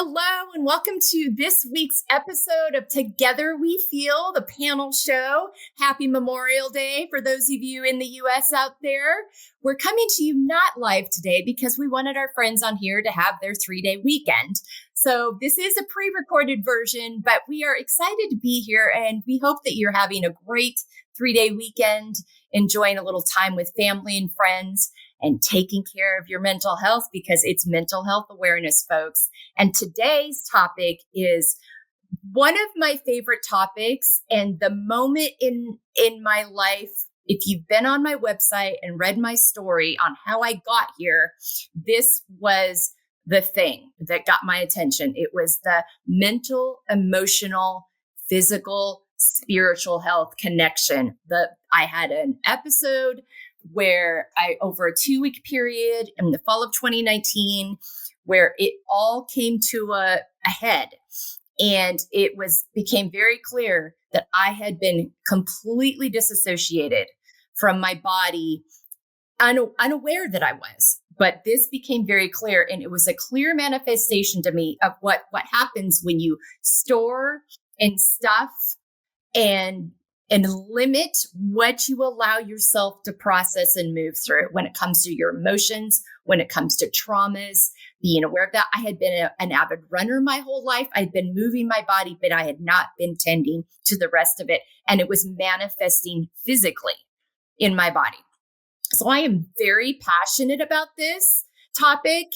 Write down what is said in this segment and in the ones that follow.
Hello, and welcome to this week's episode of Together We Feel, the panel show. Happy Memorial Day for those of you in the U.S. out there. We're coming to you not live today because we wanted our friends on here to have their 3-day weekend. So this is a pre-recorded version, but we are excited to be here, and we hope that you're having a great 3-day weekend, enjoying a little time with family and friends, and taking care of your mental health because it's Mental Health Awareness, folks. And today's topic is one of my favorite topics, and the moment in my life, if you've been on my website and read my story on how I got here, this was the thing that got my attention. It was the mental, emotional, physical, spiritual health connection. I had an episode where over a 2-week period in the fall of 2019, where it all came to a head. And it became very clear that I had been completely disassociated from my body, unaware that I was. But this became very clear, and it was a clear manifestation to me of what happens when you store and stuff and limit what you allow yourself to process and move through when it comes to your emotions, when it comes to traumas, being aware of that. I had been an avid runner my whole life. I'd been moving my body, but I had not been tending to the rest of it. And it was manifesting physically in my body. So I am very passionate about this topic,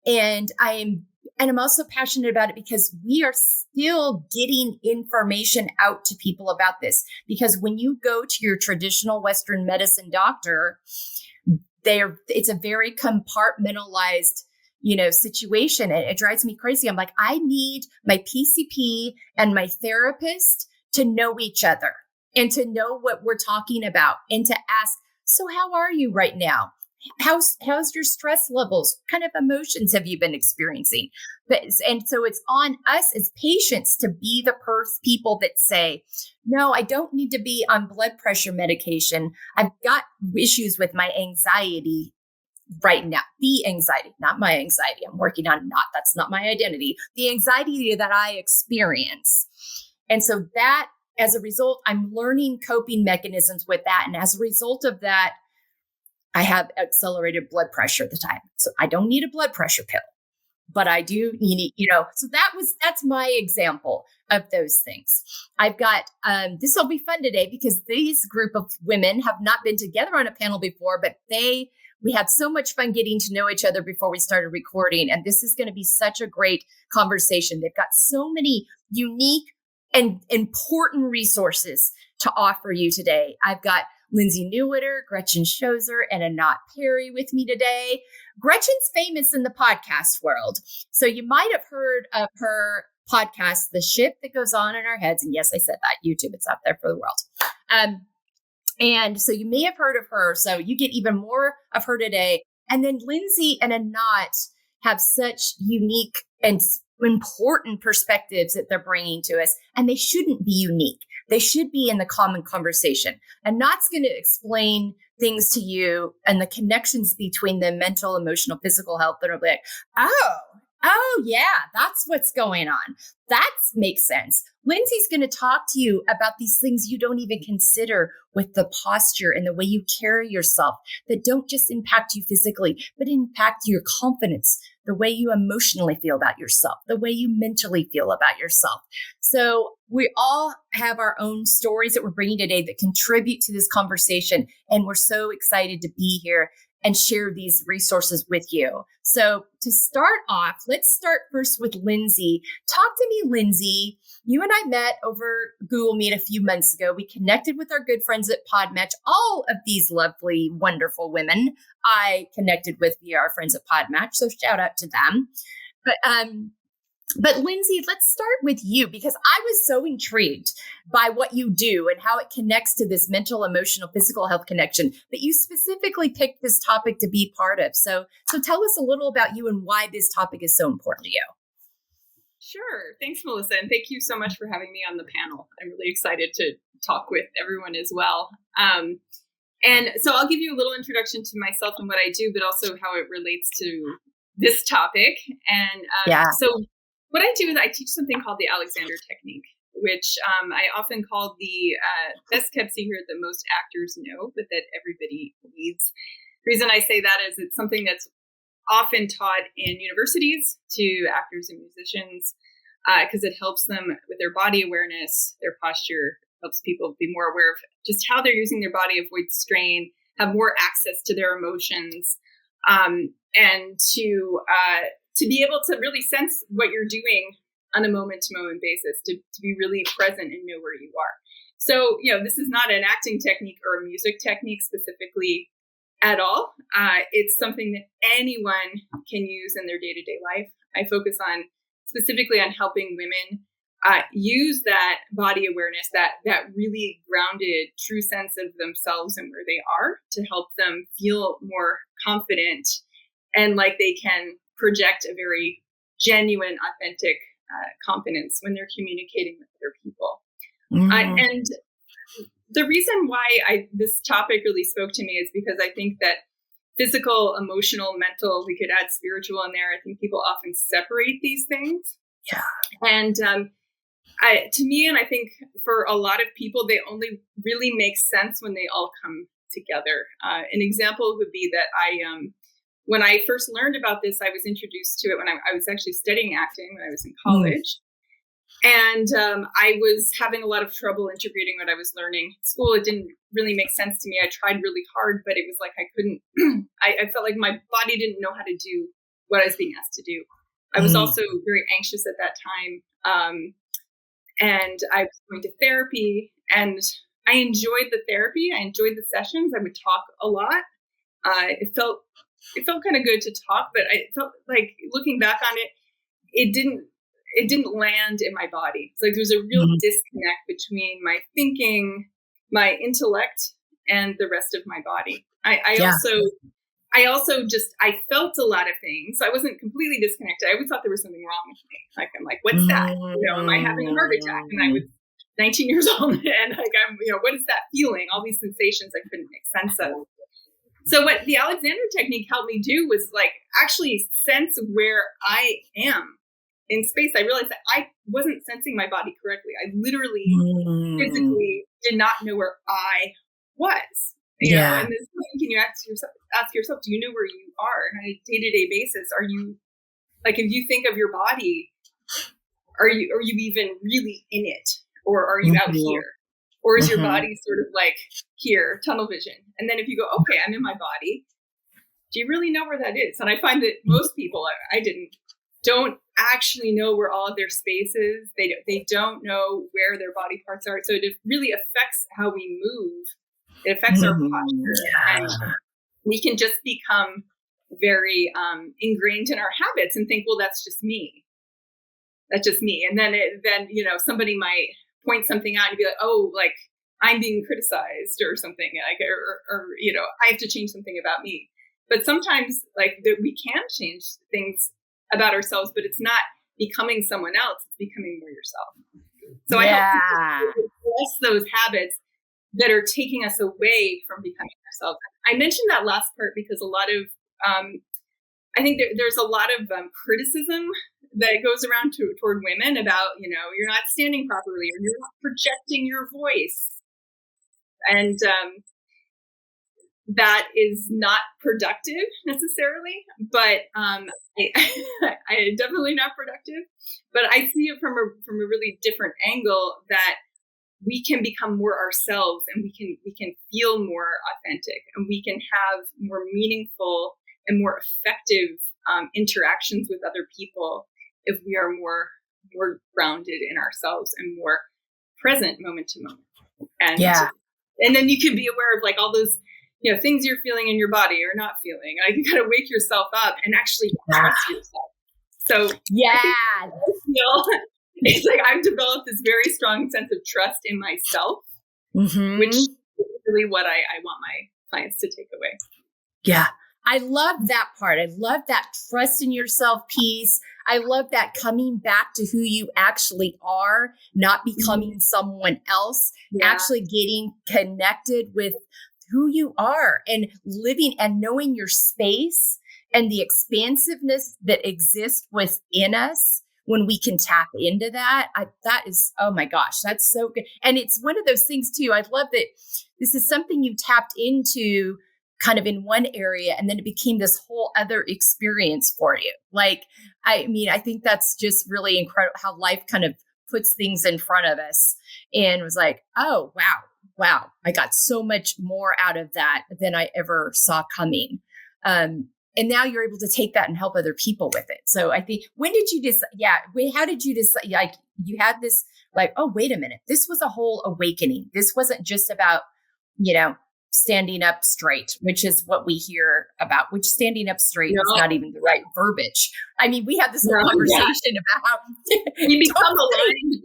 and I'm also passionate about it because we are still getting information out to people about this. Because when you go to your traditional Western medicine doctor, it's a very compartmentalized, situation. And it drives me crazy. I'm like, I need my PCP and my therapist to know each other and to know what we're talking about and to ask, so how are you right now? How's your stress levels? What kind of emotions have you been experiencing? And so it's on us as patients to be the people that say, no, I don't need to be on blood pressure medication. I've got issues with my anxiety right now. The anxiety, not my anxiety. I'm working on that's not my identity. The anxiety that I experience. And so that, as a result, I'm learning coping mechanisms with that. And as a result of that, I have accelerated blood pressure at the time. So I don't need a blood pressure pill, but I do need, so that's my example of those things. I've got, this will be fun today because these group of women have not been together on a panel before, but we had so much fun getting to know each other before we started recording. And this is going to be such a great conversation. They've got so many unique and important resources to offer you today. I've got Lindsay Newitter, Gretchen Schozer, and Anat Perry with me today. Gretchen's famous in the podcast world. So you might have heard of her podcast, The Ship That Goes On in Our Heads. And yes, I said that. YouTube, it's out there for the world. And so you may have heard of her. So you get even more of her today. And then Lindsay and Anat have such unique and important perspectives that they're bringing to us. And they shouldn't be unique. They should be in the common conversation. And Nat's going to explain things to you and the connections between the mental, emotional, physical health. And it'll be like, oh yeah, that's what's going on. That makes sense. Lindsay's going to talk to you about these things you don't even consider with the posture and the way you carry yourself that don't just impact you physically, but impact your confidence, the way you emotionally feel about yourself, the way you mentally feel about yourself. So we all have our own stories that we're bringing today that contribute to this conversation. And we're so excited to be here and share these resources with you. So to start off, let's start first with Lindsay. Talk to me, Lindsay. You and I met over Google Meet a few months ago. We connected with our good friends at Podmatch. All of these lovely, wonderful women I connected with via our friends at Podmatch. So shout out to them. But Lindsay, let's start with you because I was so intrigued by what you do and how it connects to this mental, emotional, physical health connection that you specifically picked this topic to be part of. So tell us a little about you and why this topic is so important to you. Sure. Thanks, Melissa. And thank you so much for having me on the panel. I'm really excited to talk with everyone as well. And so I'll give you a little introduction to myself and what I do, but also how it relates to this topic. And so what I do is I teach something called the Alexander technique, which I often call the best kept secret that most actors know, but that everybody needs. The reason I say that is it's something that's often taught in universities to actors and musicians because it helps them with their body awareness, their posture, helps people be more aware of just how they're using their body, avoid strain, have more access to their emotions, and to be able to really sense what you're doing on a moment-to-moment basis, to be really present and know where you are. So, this is not an acting technique or a music technique specifically at all. It's something that anyone can use in their day-to-day life. I focus on specifically on helping women use that body awareness, that really grounded, true sense of themselves and where they are, to help them feel more confident and like they can project a very genuine, authentic confidence when they're communicating with other people. And the reason why this topic really spoke to me is because I think that physical, emotional, mental, we could add spiritual in there. I think people often separate these things. Yeah. And to me, and I think for a lot of people, they only really make sense when they all come together. An example would be that when I first learned about this, I was introduced to it when I was actually studying acting when I was in college. And I was having a lot of trouble integrating what I was learning at school. It didn't really make sense to me. I tried really hard, but it was like I couldn't, I felt like my body didn't know how to do what I was being asked to do. I was also very anxious at that time. And I was going to therapy, and I enjoyed the therapy. I enjoyed the sessions. I would talk a lot. It felt kind of good to talk, but I felt like looking back on it, it didn't land in my body. It's like there was a real disconnect between my thinking, my intellect, and the rest of my body. I also felt a lot of things. I wasn't completely disconnected. I always thought there was something wrong with me. Like, I'm like, what's that? Am I having a heart attack? And I was 19 years old, and like, what is that feeling? All these sensations I couldn't make sense of. So what the Alexander technique helped me do was like actually sense where I am in space. I realized that I wasn't sensing my body correctly. I literally physically did not know where I was. You know, and this point, can you ask yourself, do you know where you are on a day-to-day basis? Are you, like, if you think of your body, are you even really in it? Or are you out here? Or is your body sort of like here, tunnel vision? And then if you go, okay, I'm in my body, do you really know where that is? And I find that most people, don't actually know where all of their space is. They don't know where their body parts are. So it really affects how we move. It affects our posture. And we can just become very ingrained in our habits and think, well, that's just me. That's just me. And then somebody might point something out and be like, oh, like I'm being criticized or something, like, or I have to change something about me. But sometimes we can change things about ourselves, but it's not becoming someone else. It's becoming more yourself. So I help people address those habits that are taking us away from becoming ourselves. I mentioned that last part because a lot of, I think there's a lot of criticism that goes around toward women about, you're not standing properly or you're not projecting your voice. And that is not productive necessarily, but I definitely not productive. But I see it from a really different angle, that we can become more ourselves, and we can feel more authentic, and we can have more meaningful and more effective interactions with other people if we are more grounded in ourselves and more present moment to moment. And then you can be aware of like all those things you're feeling in your body or not feeling. Like you got to wake yourself up and actually trust yourself. So it's like I've developed this very strong sense of trust in myself, which is really what I want my clients to take away. Yeah. I love that part. I love that trust in yourself piece. I love that coming back to who you actually are, not becoming someone else, actually getting connected with who you are and living and knowing your space and the expansiveness that exists within us when we can tap into that, that is, oh my gosh, that's so good. And it's one of those things too. I love that this is something you tapped into kind of in one area, and then it became this whole other experience for you. Like, I mean, I think that's just really incredible how life kind of puts things in front of us and was like, oh, wow, I got so much more out of that than I ever saw coming. And now you're able to take that and help other people with it. So I think, when did you decide? How did you decide? Like, you had this, like, oh, wait a minute, this was a whole awakening. This wasn't just about, standing up straight, which is what we hear about, which standing up straight is not even the right verbiage. I mean, we had this whole conversation about how you become aligned.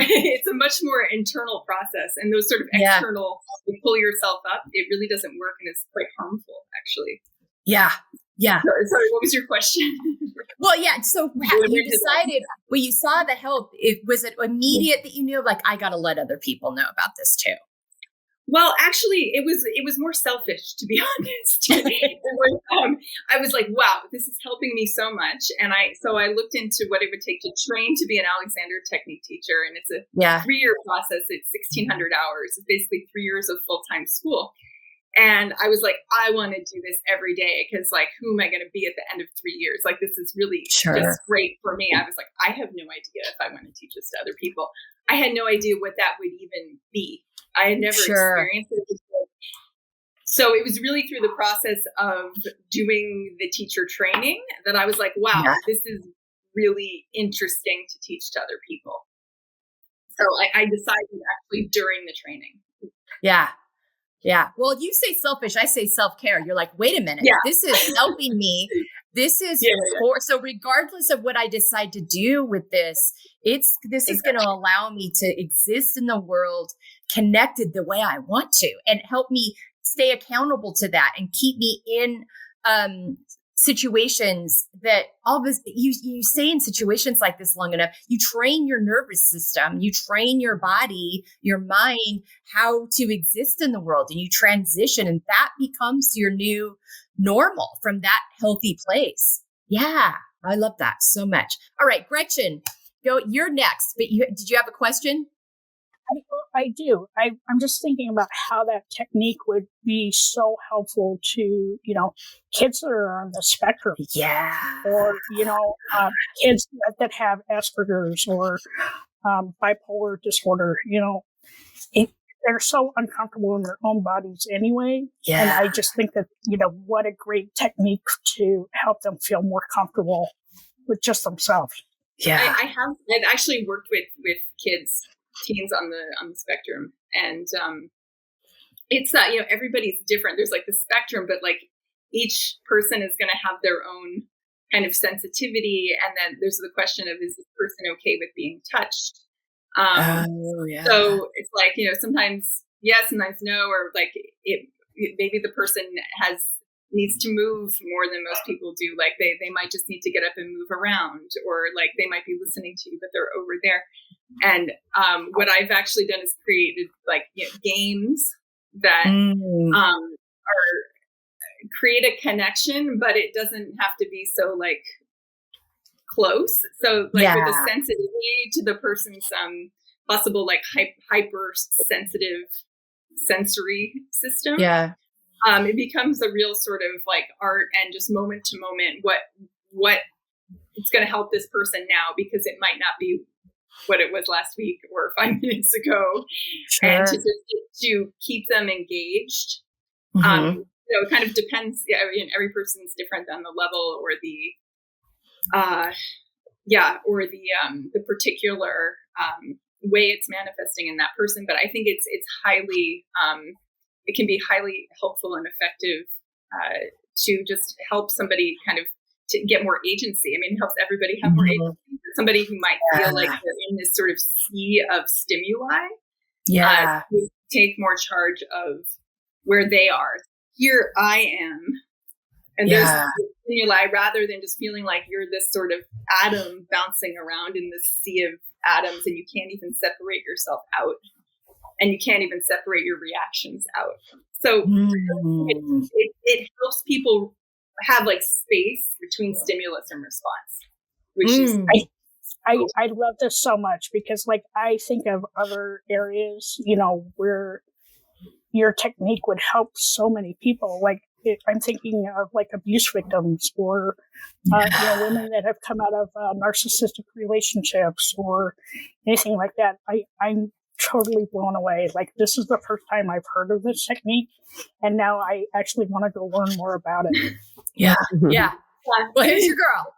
It's a much more internal process, and those sort of external, you pull yourself up, it really doesn't work, and it's quite harmful, actually. Yeah. Sorry, what was your question? Well, yeah. So you decided, when you saw the help, was it immediate that you knew, like, I got to let other people know about this too? Well, actually, it was more selfish, to be honest. I was like, wow, this is helping me so much. And so I looked into what it would take to train to be an Alexander Technique teacher. And it's a 3-year process. It's 1,600 hours. It's basically 3 years of full-time school. And I was like, I want to do this every day, because, like, who am I going to be at the end of 3 years? Like, this is really just great for me. I was like, I have no idea if I want to teach this to other people. I had no idea what that would even be. I had never experienced it before. So it was really through the process of doing the teacher training that I was like, wow, this is really interesting to teach to other people. So I decided actually during the training. Yeah. Well, you say selfish, I say self-care. You're like, wait a minute, this is helping me. This is so regardless of what I decide to do with this, this is going to allow me to exist in the world connected the way I want to, and help me stay accountable to that, and keep me in situations that you stay in situations like this long enough. You train your nervous system, you train your body, your mind, how to exist in the world, and you transition, and that becomes your new normal from that healthy place. Yeah, I love that so much. All right, Gretchen, you're next, but did you have a question? I do. I'm just thinking about how that technique would be so helpful to, kids that are on the spectrum. Yeah. Or, kids that have Asperger's or bipolar disorder, they're so uncomfortable in their own bodies anyway. Yeah. And I just think that, what a great technique to help them feel more comfortable with just themselves. Yeah. I've actually worked with teens on the spectrum, and it's that everybody's different. There's like the spectrum, but like each person is going to have their own kind of sensitivity, and then there's the question of, is this person okay with being touched? So it's like, sometimes yes, sometimes no, or like maybe the person needs to move more than most people do. Like they might just need to get up and move around, or like they might be listening to you, but they're over there. And what I've actually done is created like games that create a connection, but it doesn't have to be so like close. So like with the sensitivity to the person's possible like hypersensitive sensory system. Yeah. It becomes a real sort of like art, and just moment to moment what it's going to help this person now, because it might not be what it was last week or 5 minutes ago. Sure. And to keep them engaged. It kind of depends. Yeah, I mean, every person's different on the level or the particular way it's manifesting in that person. But I think it's highly it can be highly helpful and effective to just help somebody kind of to get more agency. I mean, it helps everybody have more agency. Somebody who might feel like they're in this sort of sea of stimuli, to take more charge of where they are. Here I am, and there's stimuli, rather than just feeling like you're this sort of atom bouncing around in this sea of atoms, and you can't even separate yourself out, and you can't even separate your reactions out. So it helps people have like space between stimulus and response, which is I love this so much because like I think of other areas, where your technique would help so many people. Like I'm thinking of like abuse victims or, women that have come out of narcissistic relationships or anything like that. I'm totally blown away. Like this is the first time I've heard of this technique. And now I actually want to go learn more about it. Yeah. Yeah. Well, here's your girl.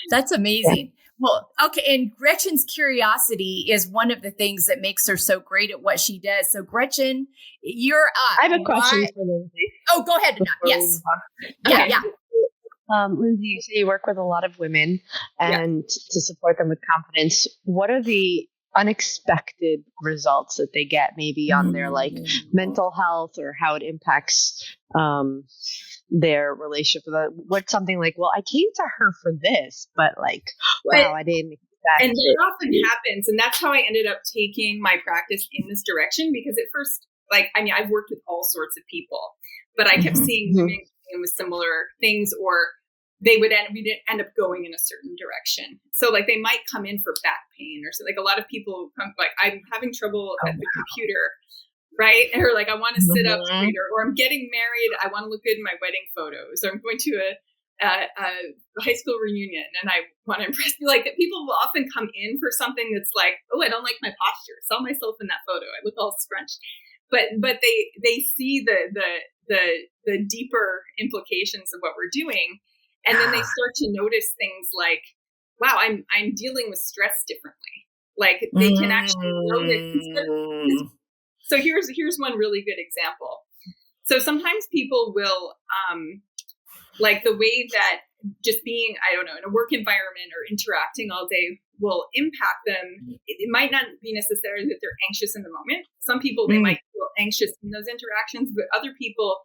That's amazing. Well, okay. And Gretchen's curiosity is one of the things that makes her so great at what she does. So Gretchen, you're up. I have a question for Lindsay. Oh, go ahead. Yes. Yeah. Lindsay, you say you work with a lot of women and to support them with confidence. What are the unexpected results that they get maybe on their like mental health or how it impacts their relationship with what's something like, well, I came to her for this, but like, wow, I didn't expect and that often happens. And that's how I ended up taking my practice in this direction, because at first, I've worked with all sorts of people, but I kept seeing women with similar things, or we didn't end up going in a certain direction. So like they might come in for back pain or so. Like a lot of people come like, I'm having trouble at the computer, right? Or like, I want to sit up straighter, or I'm getting married. I want to look good in my wedding photos, or I'm going to a high school reunion and I want to impress. Like people will often come in for something that's like, oh, I don't like my posture. Saw myself in that photo. I look all scrunched. But they see the deeper implications of what we're doing. And then they start to notice things like, wow, I'm dealing with stress differently. Like they can actually notice. So here's one really good example. So sometimes people will, like the way that just being, I don't know, in a work environment or interacting all day will impact them. It might not be necessarily that they're anxious in the moment. Some people, they might feel anxious in those interactions, but other people,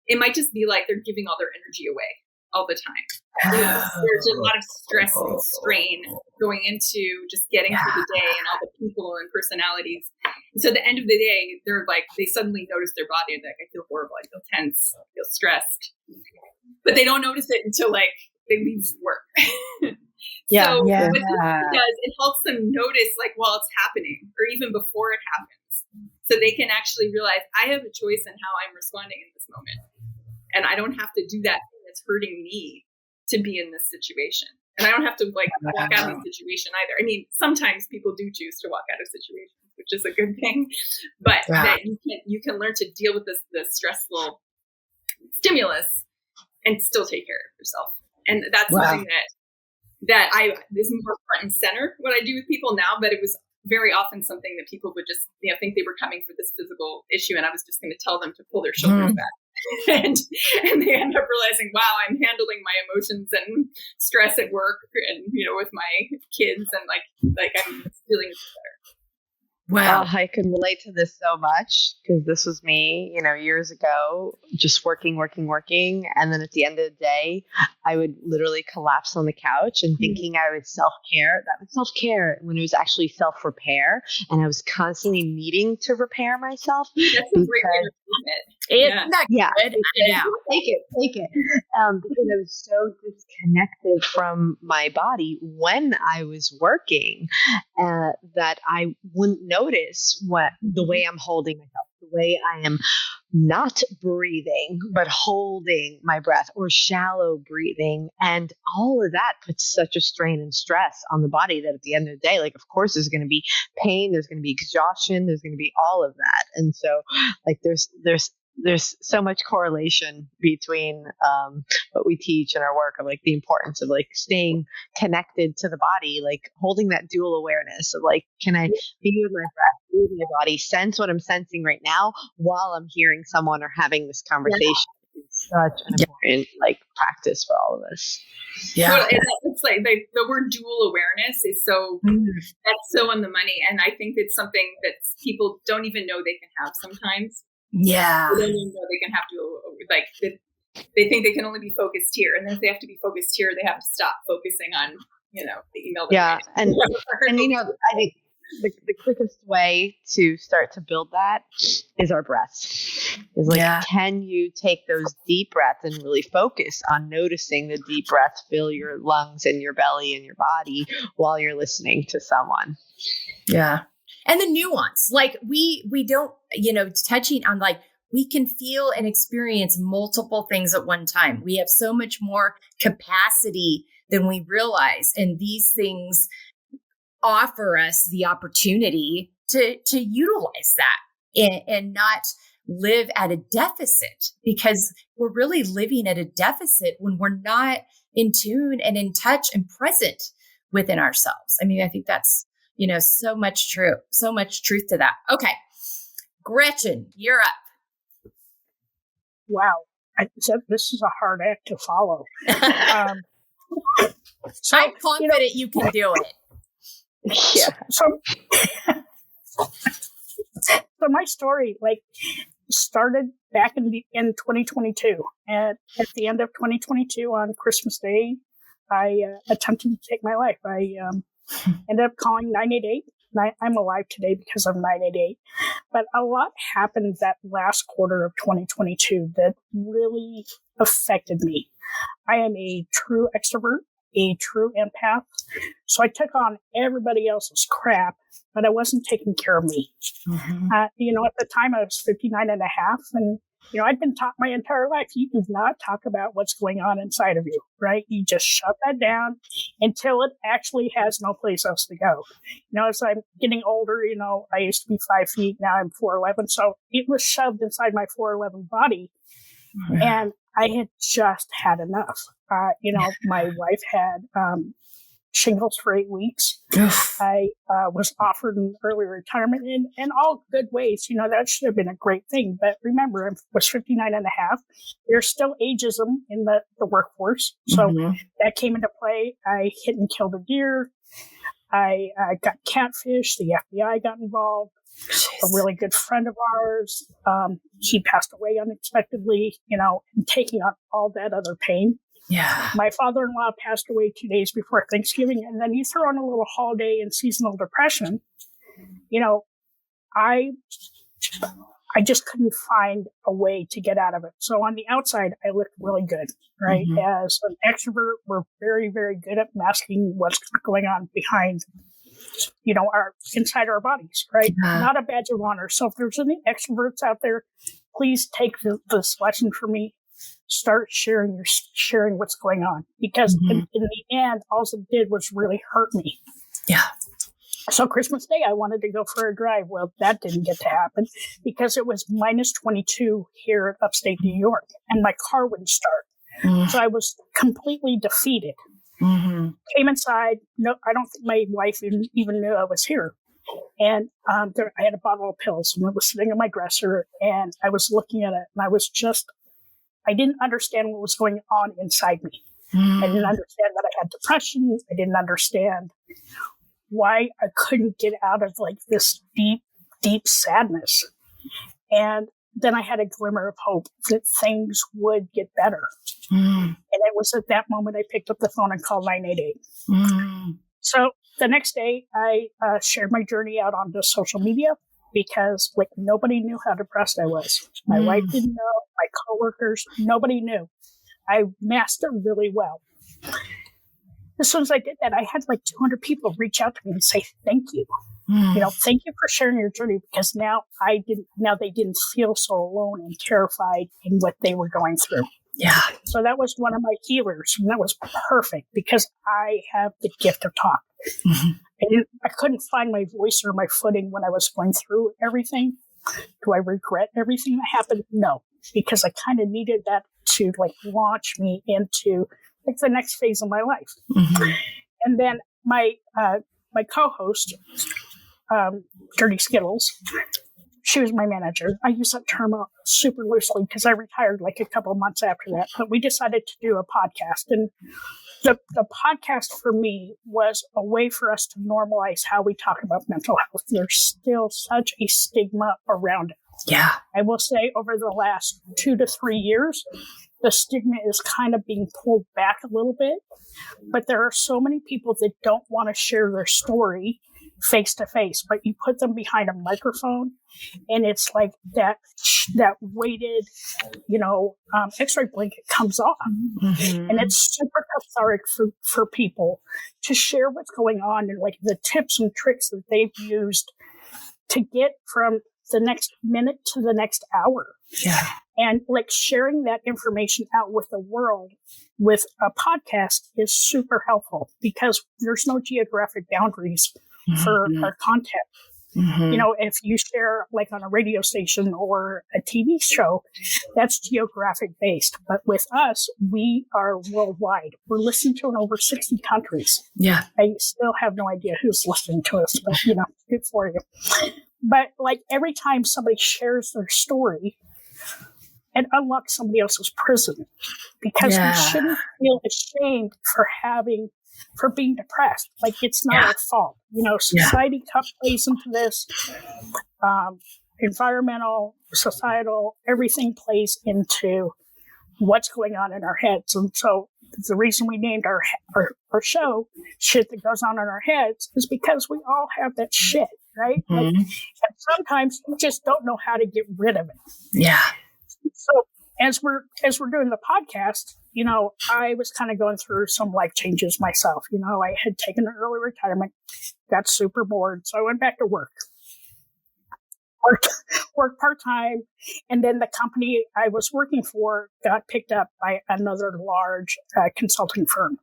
it might just be like they're giving all their energy away all the time. There's a lot of stress and strain going into just getting through the day and all the people and personalities. And so at the end of the day, they suddenly notice their body and like, I feel horrible, I feel tense, I feel stressed. But they don't notice it until like they leave work. So what this does, it helps them notice like while it's happening or even before it happens. So they can actually realize I have a choice in how I'm responding in this moment. And I don't have to do that thing that's hurting me to be in this situation. And I don't have to like walk out of the situation either. I mean, sometimes people do choose to walk out of situations, which is a good thing. But that you can learn to deal with this stressful stimulus and still take care of yourself. And that's something that this is more front and center what I do with people now, but it was very often something that people would just think they were coming for this physical issue, and I was just going to tell them to pull their shoulders back. And they end up realizing, wow, I'm handling my emotions and stress at work and with my kids, and like I'm feeling better. Wow, I can relate to this so much because this was me, years ago, just working. And then at the end of the day, I would literally collapse on the couch and thinking I was self-care. That was self-care when it was actually self-repair. And I was constantly needing to repair myself. That's a great way to put it. It's not good. Take it. Because I was so disconnected from my body when I was working that I wouldn't notice the way I'm holding myself, the way I am not breathing, but holding my breath or shallow breathing. And all of that puts such a strain and stress on the body that at the end of the day, like, of course, there's going to be pain, there's going to be exhaustion, there's going to be all of that. And so like, there's so much correlation between what we teach in our work of like the importance of like staying connected to the body, like holding that dual awareness of like, can I be with my breath, be with my body, sense what I'm sensing right now while I'm hearing someone or having this conversation. It's such an important like practice for all of us. Yeah, well, it's like the word dual awareness is that's so on the money, and I think it's something that people don't even know they can have sometimes. Yeah. They don't even know they can have to, like, they think they can only be focused here. And then if they have to be focused here, they have to stop focusing on, the email. Yeah. And I think the quickest way to start to build that is our breaths. Is like, can you take those deep breaths and really focus on noticing the deep breaths fill your lungs and your belly and your body while you're listening to someone? Yeah. And the nuance, like we don't, touching on like, we can feel and experience multiple things at one time. We have so much more capacity than we realize. And these things offer us the opportunity to utilize that and not live at a deficit, because we're really living at a deficit when we're not in tune and in touch and present within ourselves. I mean, I think that's, so much truth to that. Okay. Gretchen, you're up. Wow. This is a hard act to follow. So, I'm confident you can do it. Yeah. So my story started back in 2022, and at the end of 2022 on Christmas Day, I attempted to take my life. I ended up calling 988. I'm alive today because of 988. But a lot happened that last quarter of 2022 that really affected me. I am a true extrovert, a true empath. So I took on everybody else's crap, but I wasn't taking care of me. Mm-hmm. At the time I was 59 and a half, and I'd been taught my entire life, you do not talk about what's going on inside of you, right? You just shut that down until it actually has no place else to go. As I'm getting older, I used to be 5 feet, now I'm 4'11", so it was shoved inside my 4'11" body. Mm-hmm. And I had just had enough. My wife had shingles for 8 weeks. I was offered an early retirement in all good ways. That should have been a great thing. But remember, I was 59 and a half. There's still ageism in the workforce. So that came into play. I hit and killed a deer. I got catfish. The FBI got involved. Jeez. A really good friend of ours, he passed away unexpectedly, and taking on all that other pain. Yeah. My father-in-law passed away 2 days before Thanksgiving, and then you throw on a little holiday and seasonal depression. I just couldn't find a way to get out of it. So on the outside, I looked really good, right? Mm-hmm. As an extrovert, we're very, very good at masking what's going on behind, our inside our bodies, right? Yeah. Not a badge of honor. So if there's any extroverts out there, please take this lesson from me. Start sharing what's going on, because in the end, all it did was really hurt me. Yeah. So Christmas Day, I wanted to go for a drive. Well, that didn't get to happen because it was minus 22 here in upstate New York, and my car wouldn't start. Mm-hmm. So I was completely defeated. Mm-hmm. Came inside. No, I don't think my wife even knew I was here. And I had a bottle of pills, and it was sitting on my dresser, and I was looking at it, and I didn't understand what was going on inside me. I didn't understand that I had depression. I didn't understand why I couldn't get out of this deep, deep sadness. And then I had a glimmer of hope that things would get better. And it was at that moment I picked up the phone and called 988. So the next day I shared my journey out onto social media, because nobody knew how depressed I was. My wife didn't know, my coworkers, nobody knew. I masked it really well. As soon as I did that, I had 200 people reach out to me and say, thank you. Thank you for sharing your journey, because now they didn't feel so alone and terrified in what they were going through. Yeah. So that was one of my healers, and that was perfect because I have the gift of talk. Mm-hmm. I couldn't find my voice or my footing when I was going through everything. Do I regret everything that happened? No, because I kind of needed that to launch me into the next phase of my life. Mm-hmm. And then my co-host, Dirty Skittles, she was my manager. I use that term super loosely because I retired a couple of months after that. But we decided to do a podcast. And the podcast for me was a way for us to normalize how we talk about mental health. There's still such a stigma around it. Yeah. I will say over the last 2 to 3 years, the stigma is kind of being pulled back a little bit. But there are so many people that don't want to share their story face to face, but you put them behind a microphone, and it's like that weighted, X-ray blanket comes off, and it's super cathartic for people to share what's going on and like the tips and tricks that they've used to get from the next minute to the next hour. Yeah. And like sharing that information out with the world with a podcast is super helpful because there's no geographic boundaries for our content. If you share like on a radio station or a TV show, that's geographic based. But with us, we are worldwide. We're listened to in over 60 countries. Yeah. I still have no idea who's listening to us, but good for you. But like every time somebody shares their story, it unlocks somebody else's prison because we shouldn't feel ashamed for being depressed. Like it's not our fault. Society plays into this. Environmental, societal, everything plays into what's going on in our heads. And so the reason we named our show Shit That Goes On in Our Heads is because we all have that shit, right? And sometimes you just don't know how to get rid of it. Yeah. So as we're doing the podcast, I was kind of going through some life changes myself. I had taken an early retirement, got super bored, so I went back to work. Worked part-time, and then the company I was working for got picked up by another large consulting firm.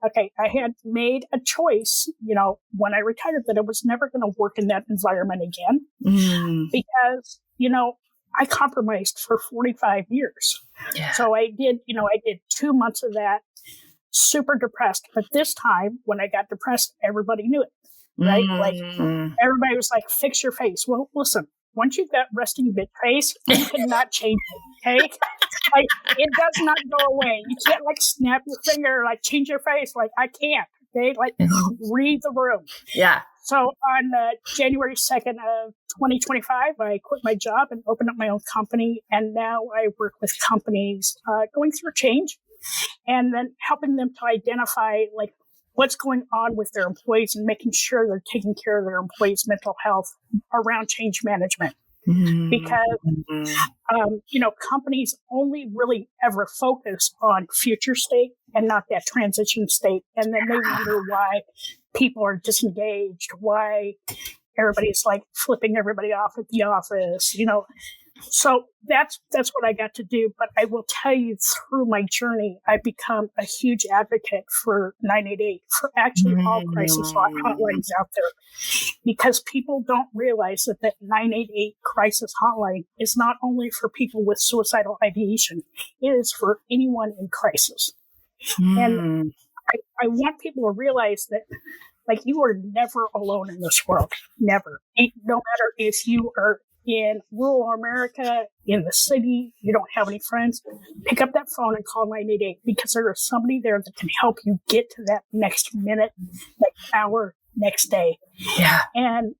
Okay, I had made a choice, when I retired that I was never going to work in that environment again because, I compromised for 45 years. Yeah. So I did 2 months of that, super depressed. But this time when I got depressed, everybody knew it, right? Like everybody was like, fix your face. Well, listen, once you've got resting bitch face, you cannot change it, okay? Like, it does not go away. You can't like snap your finger, like change your face. Like I can't, okay? Like read the room. Yeah. So on January 2nd of 2025, I quit my job and opened up my own company. And now I work with companies going through change and then helping them to identify like what's going on with their employees and making sure they're taking care of their employees' mental health around change management. Because, companies only really ever focus on future state and not that transition state. And then they wonder why people are disengaged, why everybody's like flipping everybody off at the office, So that's what I got to do. But I will tell you through my journey, I've become a huge advocate for 988, for actually all crisis hotlines out there, because people don't realize that that 988 crisis hotline is not only for people with suicidal ideation, it is for anyone in crisis. And I want people to realize that like you are never alone in this world, never. No matter if you are in rural America, in the city, you don't have any friends, pick up that phone and call 988 because there is somebody there that can help you get to that next minute, next hour, next day. Yeah. And,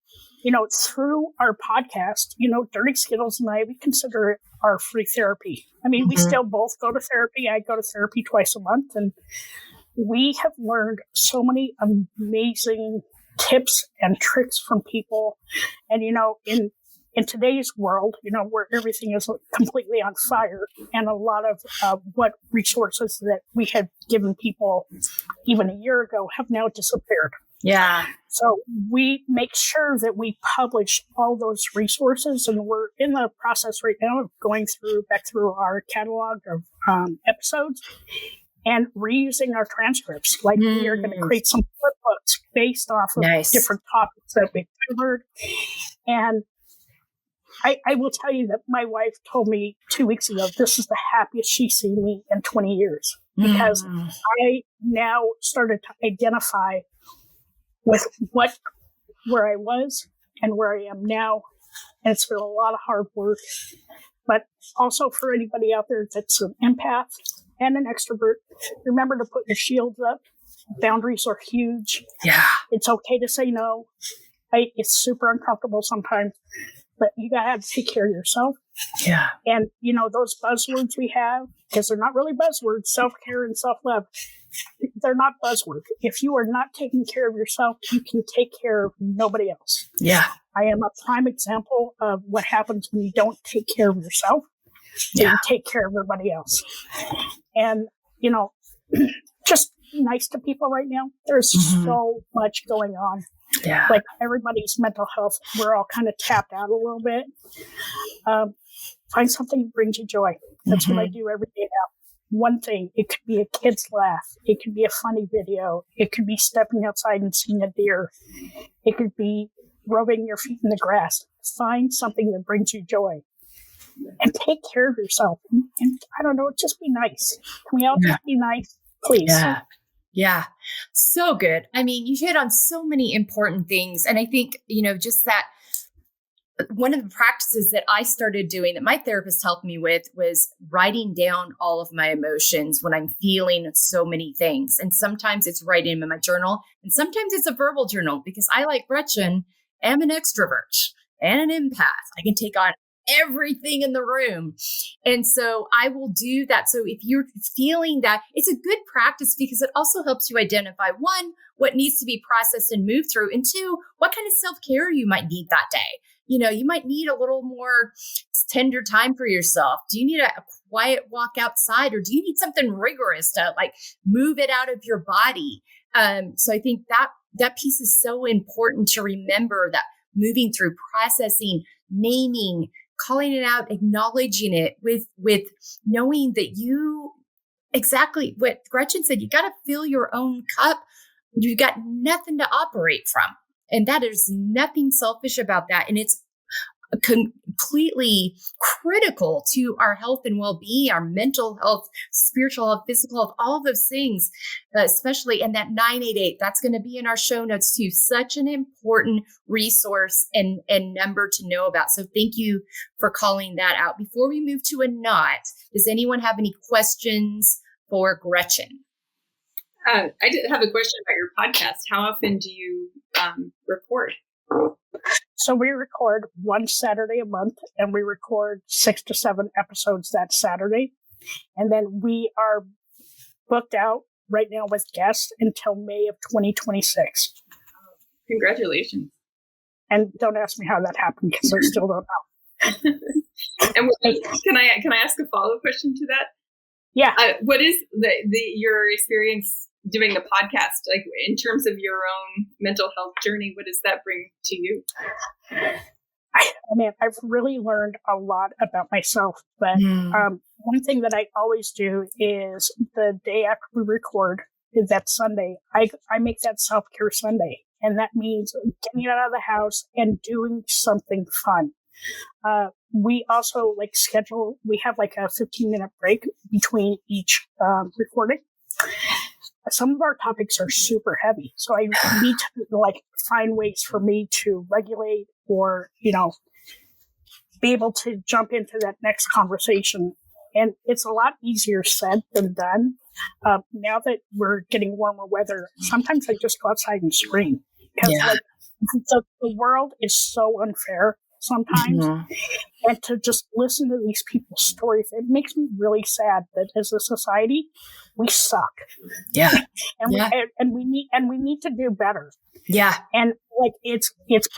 through our podcast, Dirty Skittles and I, we consider it our free therapy. I mean, we still both go to therapy. I go to therapy twice a month, and we have learned so many amazing tips and tricks from people. And, in today's world, where everything is completely on fire, and a lot of what resources that we had given people even a year ago have now disappeared. Yeah. So we make sure that we publish all those resources, and we're in the process right now of going back through our catalog of episodes and reusing our transcripts. Like we are going to create some flipbooks based off of different topics that we've covered. And I will tell you that my wife told me 2 weeks ago, this is the happiest she's seen me in 20 years because I now started to identify with where I was and where I am now. And it's been a lot of hard work, but also for anybody out there that's an empath and an extrovert, remember to put your shields up. Boundaries are huge. Yeah. It's okay to say no. It's super uncomfortable sometimes, but you gotta have to take care of yourself. Yeah. And those buzzwords we have, because they're not really buzzwords, self-care and self-love, they're not buzzwords. If you are not taking care of yourself, you can take care of nobody else. Yeah. I am a prime example of what happens when you don't take care of yourself. So you take care of everybody else. And, just be nice to people right now. There's so much going on. Yeah. Like everybody's mental health, we're all kind of tapped out a little bit. Find something that brings you joy. That's what I do every day now. One thing, it could be a kid's laugh. It could be a funny video. It could be stepping outside and seeing a deer. It could be rubbing your feet in the grass. Find something that brings you joy. And take care of yourself. And I don't know, just be nice. Can we all just be nice? Please. Yeah. Yeah. So good. I mean, you hit on so many important things. And I think, just that one of the practices that I started doing that my therapist helped me with was writing down all of my emotions when I'm feeling so many things. And sometimes it's writing in my journal, and sometimes it's a verbal journal, because I, like Gretchen, am an extrovert and an empath. I can take on everything in the room. And so I will do that. So if you're feeling that, it's a good practice because it also helps you identify, one, what needs to be processed and moved through, and two, what kind of self-care you might need that day. You might need a little more tender time for yourself. Do you need a quiet walk outside, or do you need something rigorous to move it out of your body? So I think that piece is so important to remember, that moving through, processing, naming, calling it out, acknowledging it with knowing that you, exactly what Gretchen said, you got to fill your own cup. You got nothing to operate from. And that is nothing selfish about that. And it's completely critical to our health and well-being, our mental health, spiritual health, physical health, all of those things, especially. And that 988, that's going to be in our show notes too. Such an important resource and number to know about. So thank you for calling that out. Before we move to a knot, does anyone have any questions for Gretchen? I did have a question about your podcast. How often do you record? So we record one Saturday a month, and we record 6 to 7 episodes that Saturday. And then we are booked out right now with guests until May of 2026. Congratulations. And don't ask me how that happened, because I still don't know. And can I ask a follow-up question to that? Yeah. What is your experience doing the podcast, like in terms of your own mental health journey? What does that bring to you? I've really learned a lot about myself, but one thing that I always do is the day after we record, is that Sunday, I make that self-care Sunday. And that means getting out of the house and doing something fun. We also we have a 15-minute break between each recording. Some of our topics are super heavy, so I need to find ways for me to regulate or, be able to jump into that next conversation. And it's a lot easier said than done. Now that we're getting warmer weather, sometimes I just go outside and scream, because the world is so unfair sometimes. And to just listen to these people's stories, it makes me really sad that as a society, we suck. Yeah. And we need to do better. Yeah. And it's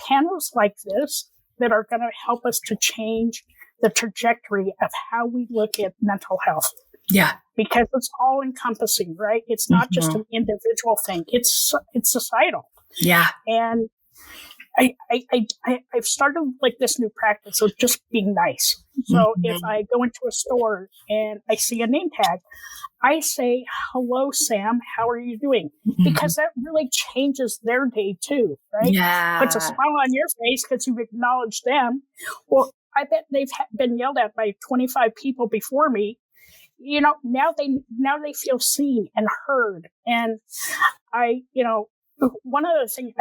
panels like this that are going to help us to change the trajectory of how we look at mental health. Yeah. Because it's all encompassing, right? It's not just an individual thing. It's societal. Yeah. And I've started this new practice of just being nice. So if I go into a store and I see a name tag, I say, "Hello, Sam, how are you doing?" Because that really changes their day too, right? Yeah. Puts a smile on your face because you've acknowledged them. Well, I bet they've been yelled at by 25 people before me. Now they feel seen and heard. And one other thing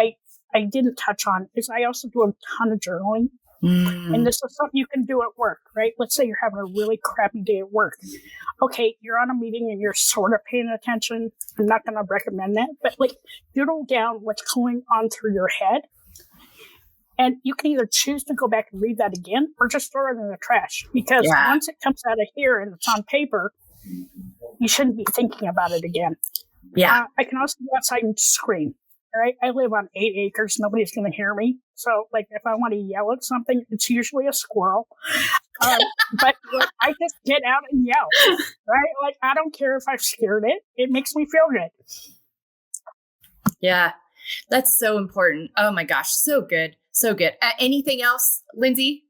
I didn't touch on is I also do a ton of journaling. And this is something you can do at work, right? Let's say you're having a really crappy day at work. Okay, you're on a meeting and you're sort of paying attention. I'm not going to recommend that, but doodle down what's going on through your head. And you can either choose to go back and read that again or just throw it in the trash. Because once it comes out of here and it's on paper, you shouldn't be thinking about it again. Yeah. I can also go outside and scream. Right? I live on 8 acres. Nobody's going to hear me. So, like, if I want to yell at something, it's usually a squirrel. But like, I just get out and yell. Right? Like, I don't care if I've scared it. It makes me feel good. Yeah. That's so important. Oh my gosh. So good. So good. Anything else, Lindsay?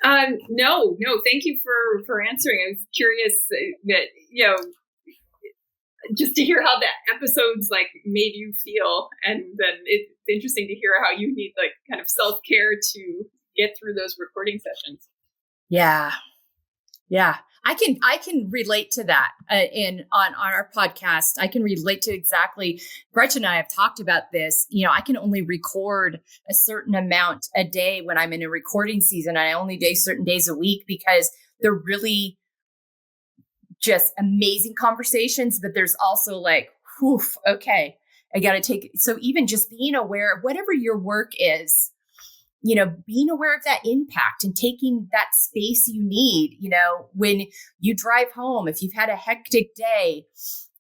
No. Thank you for answering. I was curious that, just to hear how that episode's like made you feel. And then it's interesting to hear how you need like kind of self-care to get through those recording sessions. Yeah. Yeah. I can relate to that on our podcast. I can relate to exactly. Gretchen and I have talked about this. I can only record a certain amount a day when I'm in a recording season. I only do certain days a week because they're really just amazing conversations. But there's also like, whew, okay, I got to take. So even just being aware of whatever your work is, being aware of that impact and taking that space you need, when you drive home, if you've had a hectic day,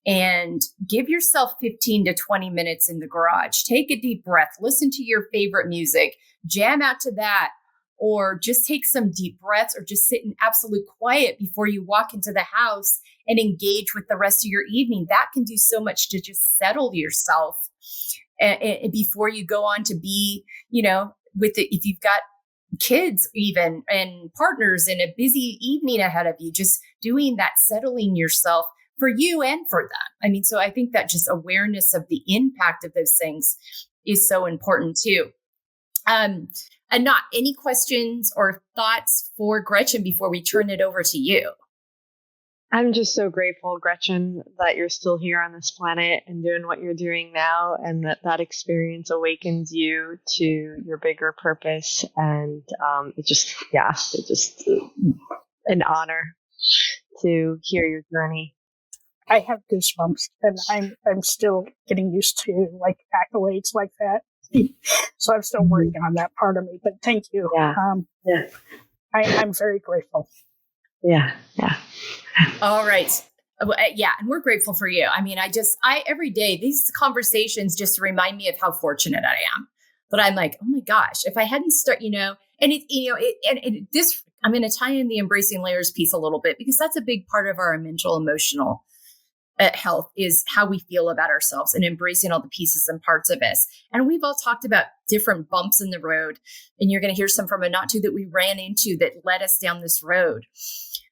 and give yourself 15 to 20 minutes in the garage, take a deep breath, listen to your favorite music, jam out to that, or just take some deep breaths or just sit in absolute quiet before you walk into the house and engage with the rest of your evening. That can do so much to just settle yourself and before you go on to be, with it, if you've got kids even and partners and a busy evening ahead of you, just doing that, settling yourself for you and for them. I mean, so I think that just awareness of the impact of those things is so important too. And not any questions or thoughts for Gretchen before we turn it over to you. I'm just so grateful, Gretchen, that you're still here on this planet and doing what you're doing now, and that experience awakens you to your bigger purpose. And it's just an honor to hear your journey. I have goosebumps, and I'm still getting used to like accolades like that. So I'm still working on that part of me. But thank you. Yeah. I'm very grateful. Yeah. All right. Yeah. And we're grateful for you. I mean, every day, these conversations just remind me of how fortunate I am. But I'm like, oh my gosh, if I hadn't I'm going to tie in the embracing layers piece a little bit, because that's a big part of our mental, emotional health, is how we feel about ourselves and embracing all the pieces and parts of us. And we've all talked about different bumps in the road, and you're going to hear some from Anatu that we ran into that led us down this road.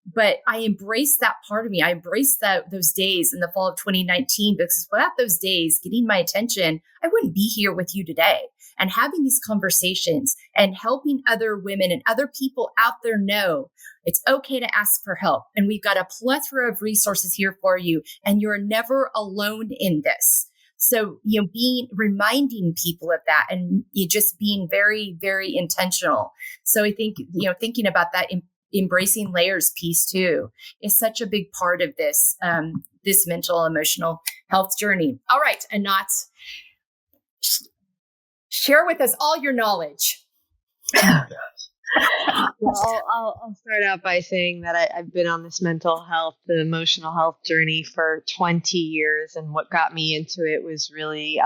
But I embraced that part of me. I embraced those days in the fall of 2019, because without those days getting my attention, I wouldn't be here with you today. And having these conversations and helping other women and other people out there know it's okay to ask for help. And we've got a plethora of resources here for you, and you're never alone in this. So, reminding people of that, and you just being very, very intentional. So I think, thinking about that embracing layers piece too is such a big part of this, this mental, emotional health journey. All right. Anat, share with us all your knowledge. Well, I'll start out by saying that I've been on this mental health, the emotional health journey for 20 years. And what got me into it was really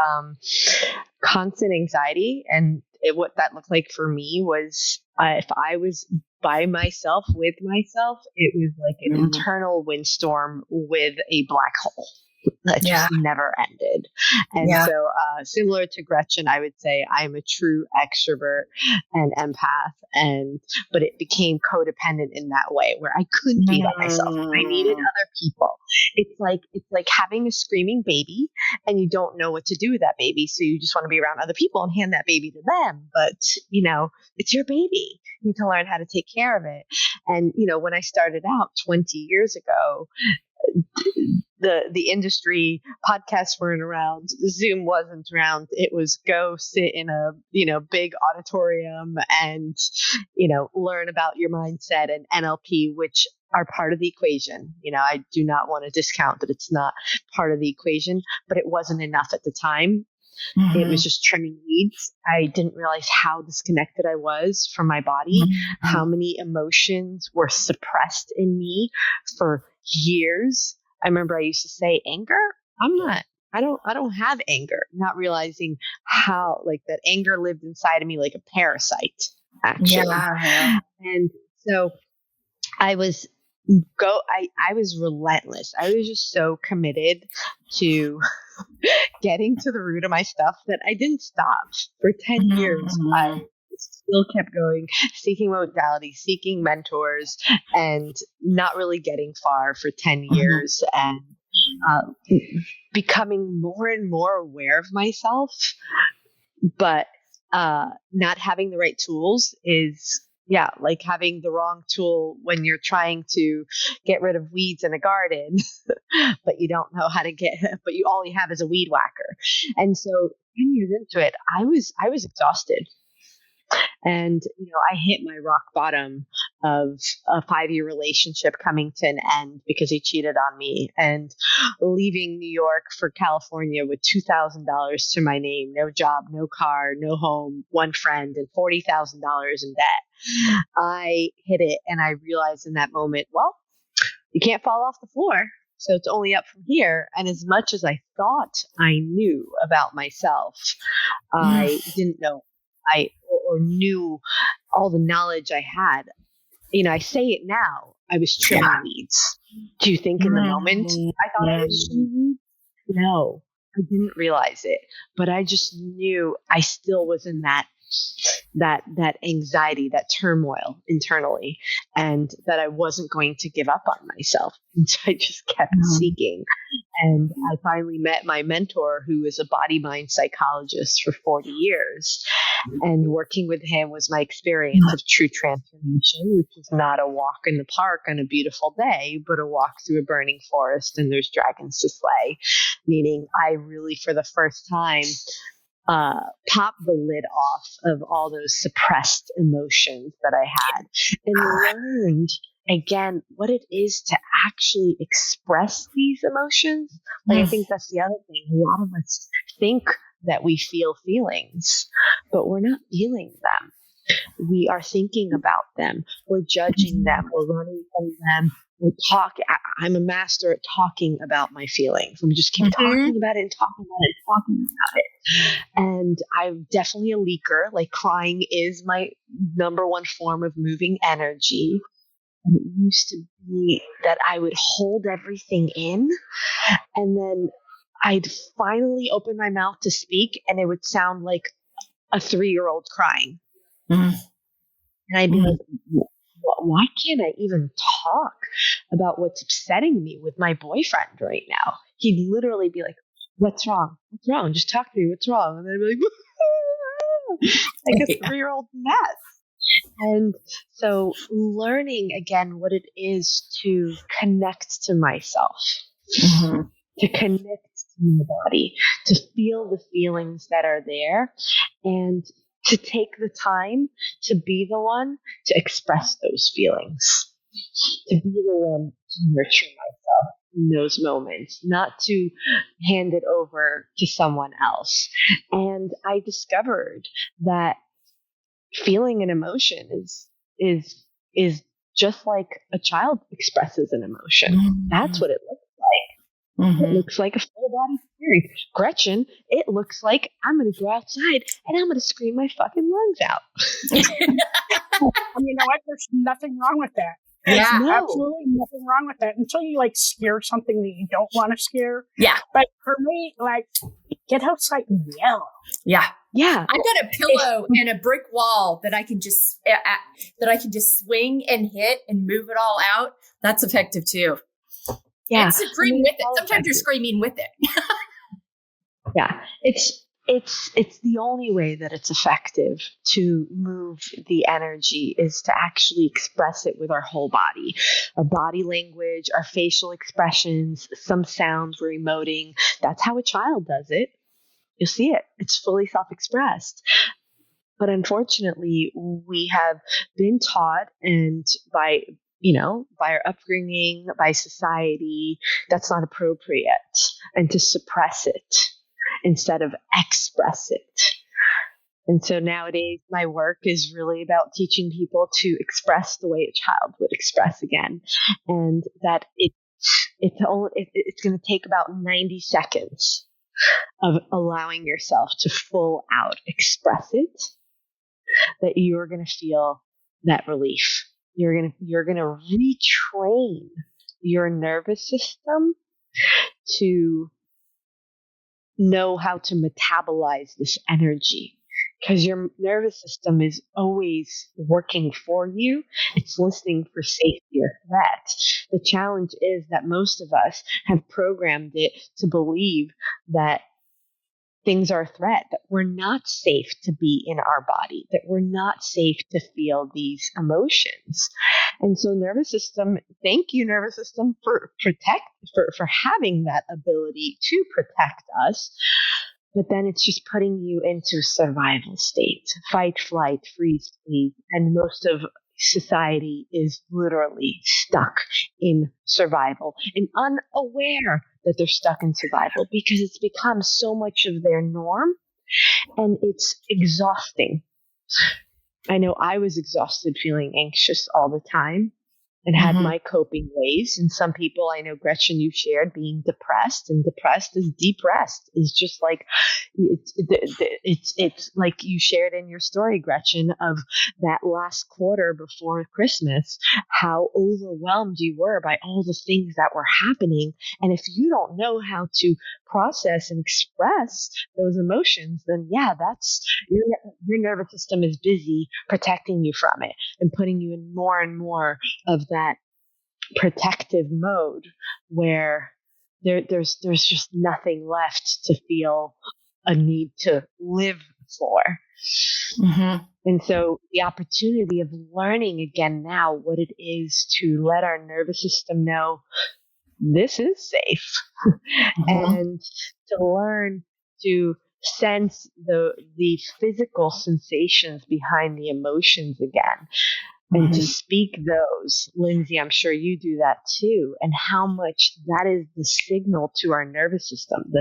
constant anxiety. And what that looked like for me was if I was by myself, with myself, it was like an internal windstorm with a black hole that just never ended. And so similar to Gretchen, I would say I'm a true extrovert and empath, but it became codependent in that way where I couldn't be by myself. I needed other people. It's like having a screaming baby and you don't know what to do with that baby. So you just want to be around other people and hand that baby to them. But, it's your baby. You need to learn how to take care of it. And, when I started out 20 years ago, the industry podcasts weren't around, Zoom wasn't around. It was go sit in a big auditorium and learn about your mindset and NLP, which are part of the equation. I do not want to discount that it's not part of the equation, but it wasn't enough at the time. Mm-hmm. It was just trimming weeds. I didn't realize how disconnected I was from my body, how many emotions were suppressed in me for years. I remember I used to say anger. I don't have anger, not realizing how like that anger lived inside of me like a parasite, actually. Yeah. And so I was I was relentless. I was just so committed to getting to the root of my stuff that I didn't stop. For 10 years, I still kept going, seeking modalities, seeking mentors, and not really getting far for 10 years, and becoming more and more aware of myself, but not having the right tools is like having the wrong tool when you're trying to get rid of weeds in a garden, but you don't know how to but all you have is a weed whacker. And so 10 years into it, I was exhausted. And, I hit my rock bottom of a 5-year relationship coming to an end because he cheated on me, and leaving New York for California with $2,000 to my name, no job, no car, no home, one friend, and $40,000 in debt. I hit it, and I realized in that moment, well, you can't fall off the floor. So it's only up from here. And as much as I thought I knew about myself, I didn't know or knew all the knowledge I had. I say it now. I was trimming weeds. Do you think in the moment I thought I was trimming weeds? No, I didn't realize it. But I just knew I still was in that anxiety, that turmoil internally, and that I wasn't going to give up on myself. And so I just kept seeking. And I finally met my mentor, who is a body-mind psychologist for 40 years. And working with him was my experience of true transformation, which is not a walk in the park on a beautiful day, but a walk through a burning forest and there's dragons to slay. Meaning I really, for the first time, pop the lid off of all those suppressed emotions that I had, and learned again what it is to actually express these emotions. Like, I think that's the other thing. A lot of us think that we feel feelings, but we're not feeling them. We are thinking about them. We're judging them. We're running from them. We're talking. I'm a master at talking about my feelings. We just keep talking about it and talking about it and talking about it. And I'm definitely a leaker. Like, crying is my number one form of moving energy. And it used to be that I would hold everything in, and then I'd finally open my mouth to speak, and it would sound like a 3-year-old crying. And I'd be like, why can't I even talk about what's upsetting me with my boyfriend right now? He'd literally be like, what's wrong? What's wrong? Just talk to me. What's wrong? And then I'd be like, like a 3-year-old mess. And so learning again what it is to connect to myself, to connect to my body, to feel the feelings that are there, and to take the time to be the one to express those feelings, to be the one to nurture myself in those moments, not to hand it over to someone else. And I discovered that feeling an emotion is just like a child expresses an emotion. That's what it looks like. It looks like a full body experience. Gretchen, it looks like I'm going to go outside and I'm going to scream my fucking lungs out. And you know what? There's nothing wrong with that. Yeah. There's absolutely nothing wrong with that until you like scare something that you don't want to scare. Yeah. But for me, like, get outside and yell. Yeah. Yeah. I've got a pillow and a brick wall that I can just swing and hit and move it all out. That's effective too. Yeah. And scream with it. Sometimes you're screaming with it. Yeah. It's the only way that it's effective to move the energy is to actually express it with our whole body, our body language, our facial expressions, some sounds we're emoting. That's how a child does it. You'll see it. It's fully self-expressed. But unfortunately, we have been taught, and by our upbringing, by society, that's not appropriate, and to suppress it instead of express it. And so nowadays, my work is really about teaching people to express the way a child would express again, and that it's It's going to take about 90 seconds of allowing yourself to full out express it, that you're going to feel that relief. You're going to retrain your nervous system to know how to metabolize this energy, because your nervous system is always working for you. It's listening for safety or threat. The challenge is that most of us have programmed it to believe that things are a threat, that we're not safe to be in our body, that we're not safe to feel these emotions. And so thank you, nervous system, for having that ability to protect us. But then it's just putting you into a survival state, fight, flight, freeze, freeze. And most of society is literally stuck in survival and unaware that they're stuck in survival, because it's become so much of their norm, and it's exhausting. I know I was exhausted, feeling anxious all the time, and had my coping ways. And some people, I know, Gretchen, you shared being depressed, and depressed is depressed. Is just like, it's like you shared in your story, Gretchen, of that last quarter before Christmas, how overwhelmed you were by all the things that were happening. And if you don't know how to process and express those emotions, then that's your nervous system is busy protecting you from it and putting you in more and more of that protective mode, where there's just nothing left to feel a need to live for. And so the opportunity of learning again now what it is to let our nervous system know this is safe, and to learn to sense the physical sensations behind the emotions again, and to speak those. Lindsay, I'm sure you do that too, and how much that is the signal to our nervous system.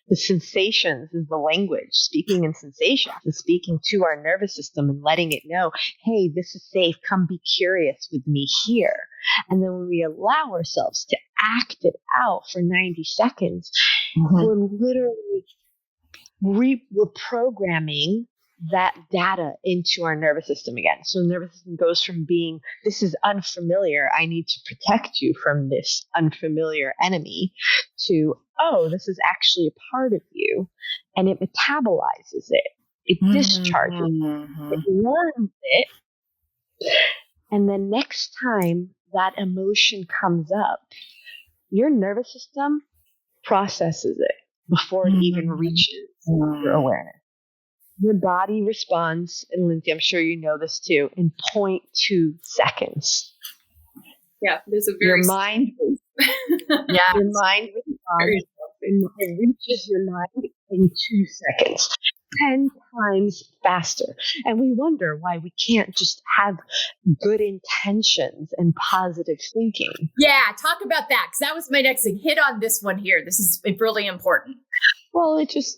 The sensations is the language. Speaking in sensations is speaking to our nervous system and letting it know, hey, this is safe. Come be curious with me here. And then when we allow ourselves to act it out for 90 seconds, we're literally we're programming that data into our nervous system again. So the nervous system goes from being, this is unfamiliar, I need to protect you from this unfamiliar enemy, to, oh, this is actually a part of you, and it metabolizes it. It discharges it. It learns it. And then next time that emotion comes up, your nervous system processes it before it even reaches your awareness. Your body responds, and Lindsay, I'm sure you know this too, in 0.2 seconds. Yeah, there's a very... Your mind responds, and it reaches your mind in 2 seconds. 10 times faster. And we wonder why we can't just have good intentions and positive thinking. Yeah, talk about that, because that was my next thing. Hit on this one here. This is really important. Well, it's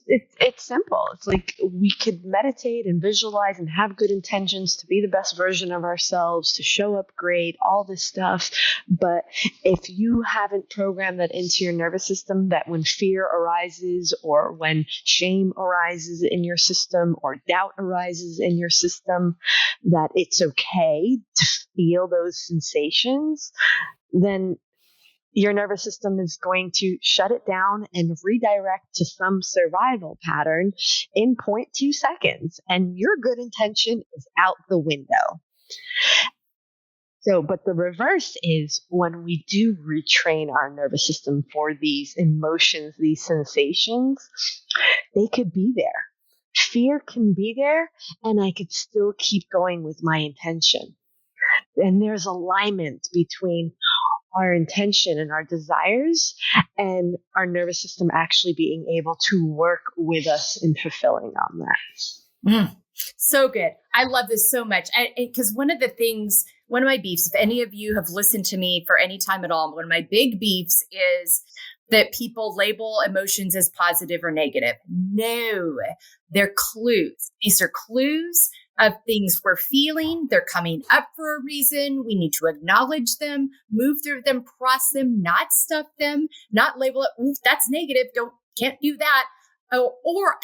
simple. It's like we could meditate and visualize and have good intentions to be the best version of ourselves, to show up great, all this stuff. But if you haven't programmed that into your nervous system, that when fear arises, or when shame arises in your system, or doubt arises in your system, that it's okay to feel those sensations, then your nervous system is going to shut it down and redirect to some survival pattern in 0.2 seconds. And your good intention is out the window. So, but the reverse is when we do retrain our nervous system for these emotions, these sensations, they could be there. Fear can be there, and I could still keep going with my intention. And there's alignment between our intention and our desires, and our nervous system actually being able to work with us in fulfilling on that. So good. I love this so much. Because one of my beefs, if any of you have listened to me for any time at all, one of my big beefs is that people label emotions as positive or negative. No, they're clues. These are clues of things we're feeling. They're coming up for a reason. We need to acknowledge them, move through them, process them, not stuff them, not label it, ooh, that's negative. Can't do that. Oh,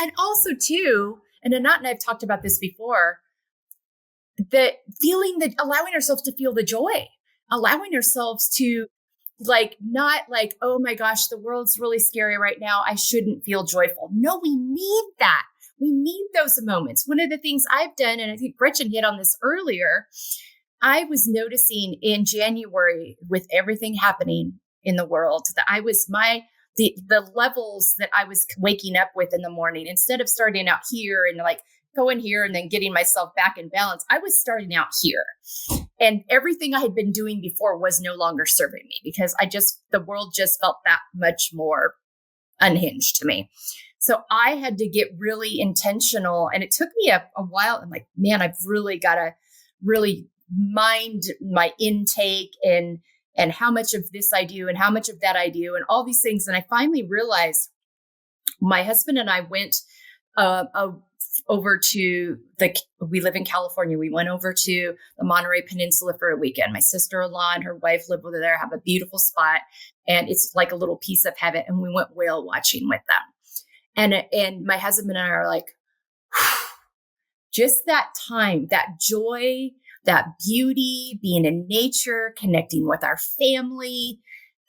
and also too, and Anat and I have talked about this before, that feeling that allowing ourselves to feel the joy, allowing ourselves to not like, oh my gosh, the world's really scary right now, I shouldn't feel joyful. No, we need that. We need those moments. One of the things I've done, and I think Gretchen hit on this earlier, I was noticing in January with everything happening in the world that I was the levels that I was waking up with in the morning, instead of starting out here and like going here and then getting myself back in balance, I was starting out here. And everything I had been doing before was no longer serving me, because the world just felt that much more unhinged to me. So I had to get really intentional, and it took me a while. I'm like, man, I've really got to really mind my intake and how much of this I do and how much of that I do and all these things. And I finally realized my husband and I went over to we live in California. We went over to the Monterey Peninsula for a weekend. My sister-in-law and her wife live over there, have a beautiful spot, and it's like a little piece of heaven. And we went whale watching with them. And my husband and I are like, just that time, that joy, that beauty, being in nature, connecting with our family,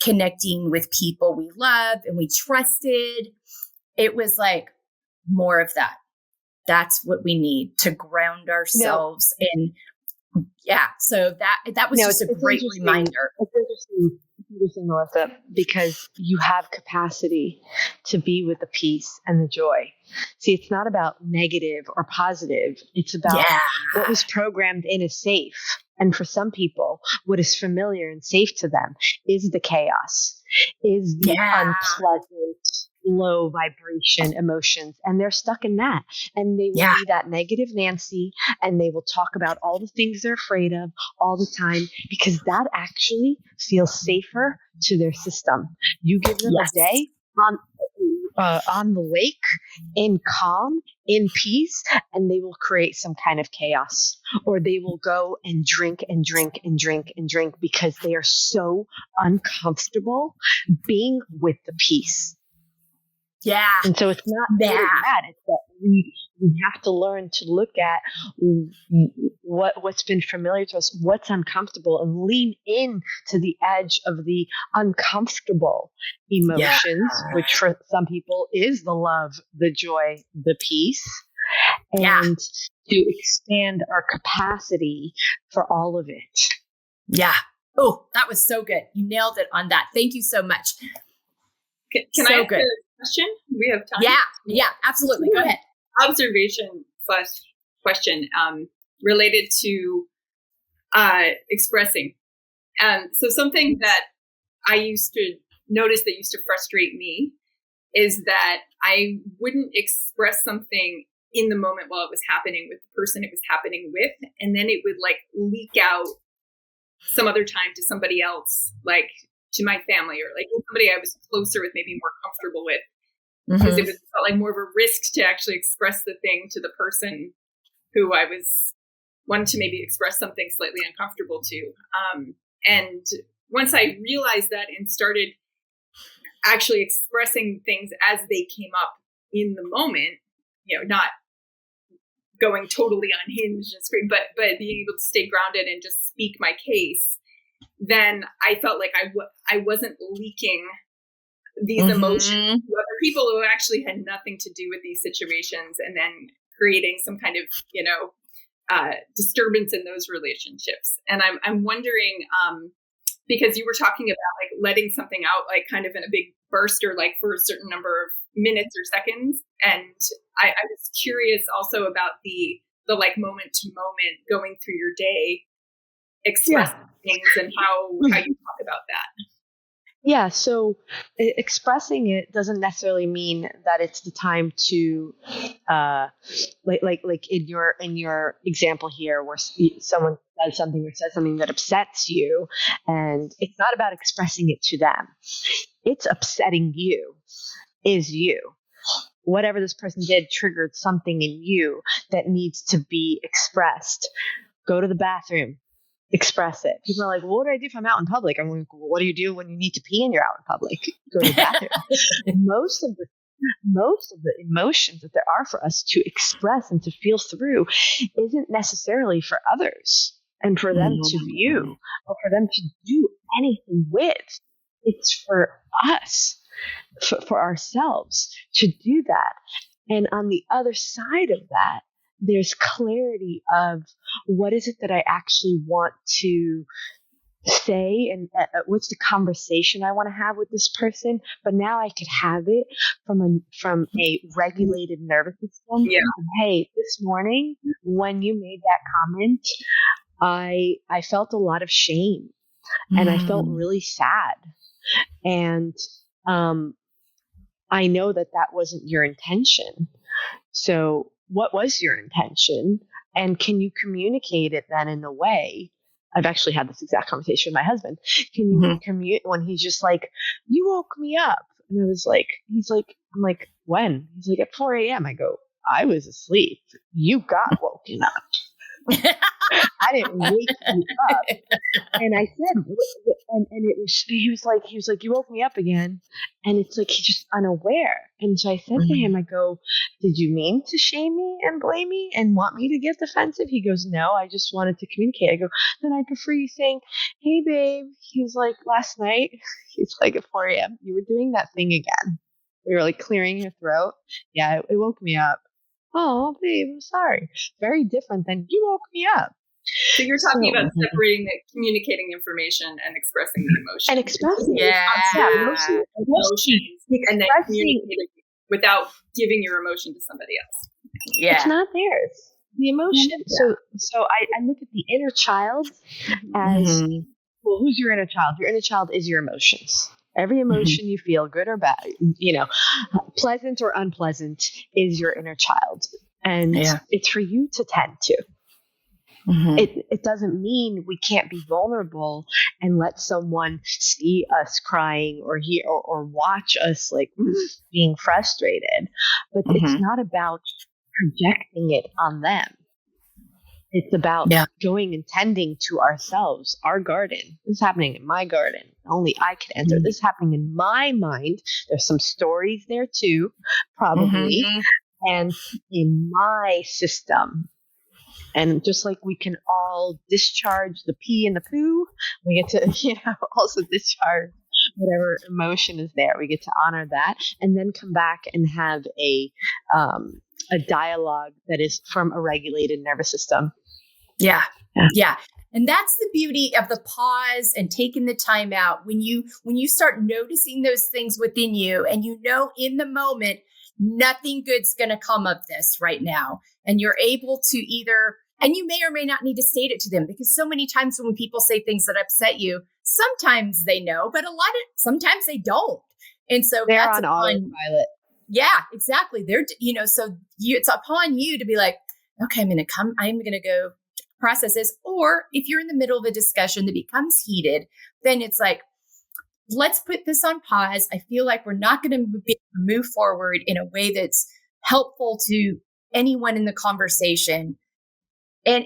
connecting with people we love and we trusted. It was like more of that. That's what we need to ground ourselves. And so that was just a great reminder. It's interesting, Melissa, because you have capacity to be with the peace and the joy. See, it's not about negative or positive. It's about what was programmed in as safe. And for some people, what is familiar and safe to them is the chaos, is the unpleasant, low vibration emotions. And they're stuck in that. And they will be that negative Nancy, and they will talk about all the things they're afraid of all the time, because that actually feels safer to their system. You give them a day on the lake, in calm, in peace, and they will create some kind of chaos, or they will go and drink and drink and drink and drink because they are so uncomfortable being with the peace. Yeah. And so it's not really bad. It's that we have to learn to look at what's been familiar to us, what's uncomfortable, and lean in to the edge of the uncomfortable emotions, which for some people is the love, the joy, the peace, and to expand our capacity for all of it. Yeah. Oh, that was so good. You nailed it on that. Thank you so much. Can I ask a question? We have time. Yeah, absolutely. Go ahead. Observation/question related to expressing. So something that I used to notice that used to frustrate me is that I wouldn't express something in the moment while it was happening with the person it was happening with, and then it would like leak out some other time to somebody else, like to my family, or like somebody I was closer with, maybe more comfortable with, because it felt like more of a risk to actually express the thing to the person who I was wanting to maybe express something slightly uncomfortable to. And once I realized that and started actually expressing things as they came up in the moment, not going totally unhinged and scream, but being able to stay grounded and just speak my case, then I felt like I wasn't leaking these emotions to other people who actually had nothing to do with these situations, and then creating some kind of, disturbance in those relationships. And I'm wondering, because you were talking about like letting something out, like kind of in a big burst, or like for a certain number of minutes or seconds. And I was curious also about the like moment to moment going through your day, expressing things, and how you talk about that. Yeah, so expressing it doesn't necessarily mean that it's the time to, like in your example here, where someone does something or says something that upsets you, and it's not about expressing it to them. It's upsetting you, is you. whatever this person did triggered something in you that needs to be expressed. Go to the bathroom, express it. People are like, well, what do I do if I'm out in public? I'm like, well, what do you do when you need to pee and you're out in public? Go to the bathroom. Most of the emotions that there are for us to express and to feel through isn't necessarily for others and for them to view or for them to do anything with. It's for us, for ourselves to do that. And on the other side of that, there's clarity of what is it that I actually want to say and what's the conversation I want to have with this person. But now I could have it from a regulated nervous system. Yeah. Hey, this morning when you made that comment, I felt a lot of shame and I felt really sad. And I know that wasn't your intention. So what was your intention? And can you communicate it then in a way? I've actually had this exact conversation with my husband. Can you commute when he's just like, you woke me up? And I was like, I'm like, when? He's like, at 4 a.m. I go, I was asleep. You got woken up. I didn't wake you up. And I said, and he was like, you woke me up again. And it's like, he's just unaware. And so I said to him, I go, did you mean to shame me and blame me and want me to get defensive? He goes, no, I just wanted to communicate. I go, then I prefer you saying, hey babe. He's like, last night, he's like at 4 a.m. you were doing that thing again. We were like clearing your throat. Yeah, it woke me up. Oh, babe, I'm sorry. Very different than you woke me up. So you're talking about separating the communicating information and expressing the emotion. And expressing emotions and then expressing communicating without giving your emotion to somebody else. Yeah. It's not theirs. The emotion. Yeah. So I look at the inner child as, well, who's your inner child? Your inner child is your emotions. Every emotion you feel, good or bad, pleasant or unpleasant, is your inner child. And it's for you to tend to. It doesn't mean we can't be vulnerable and let someone see us crying or hear or watch us like being frustrated. But it's not about projecting it on them. It's about going and tending to ourselves, our garden. This is happening in my garden. Only I can enter. This is happening in my mind. There's some stories there too, probably, and in my system. And just like we can all discharge the pee and the poo, we get to, also discharge whatever emotion is there. We get to honor that and then come back and have a dialogue that is from a regulated nervous system. Yeah. And that's the beauty of the pause and taking the time out. When you start noticing those things within you and in the moment, nothing good's going to come of this right now. And you're able to and you may or may not need to state it to them, because so many times when people say things that upset you, sometimes they know, but sometimes they don't. And so they're on autopilot. Yeah, exactly. It's upon you to be like, okay, I'm going to go process this. Or if you're in the middle of a discussion that becomes heated, then it's like, let's put this on pause. I feel like we're not going to move forward in a way that's helpful to anyone in the conversation. And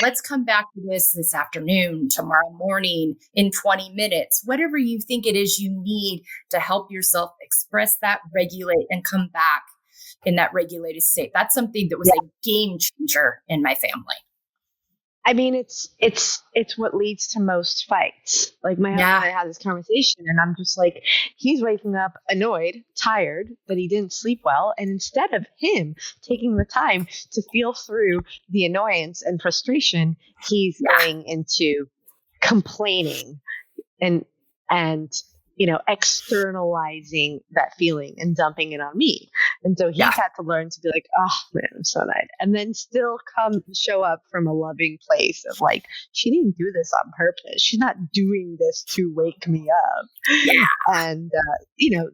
let's come back to this afternoon, tomorrow morning, in 20 minutes, whatever you think it is you need to help yourself express that, regulate, and come back in that regulated state. That's something that was a game changer in my family. I mean, it's what leads to most fights. Like my husband and I had this conversation and I'm just like, he's waking up annoyed, tired that he didn't sleep well. And instead of him taking the time to feel through the annoyance and frustration, he's going into complaining and externalizing that feeling and dumping it on me. And so he's had to learn to be like, oh man, I'm so annoyed. And then still show up from a loving place of like, she didn't do this on purpose. She's not doing this to wake me up. Yeah. And,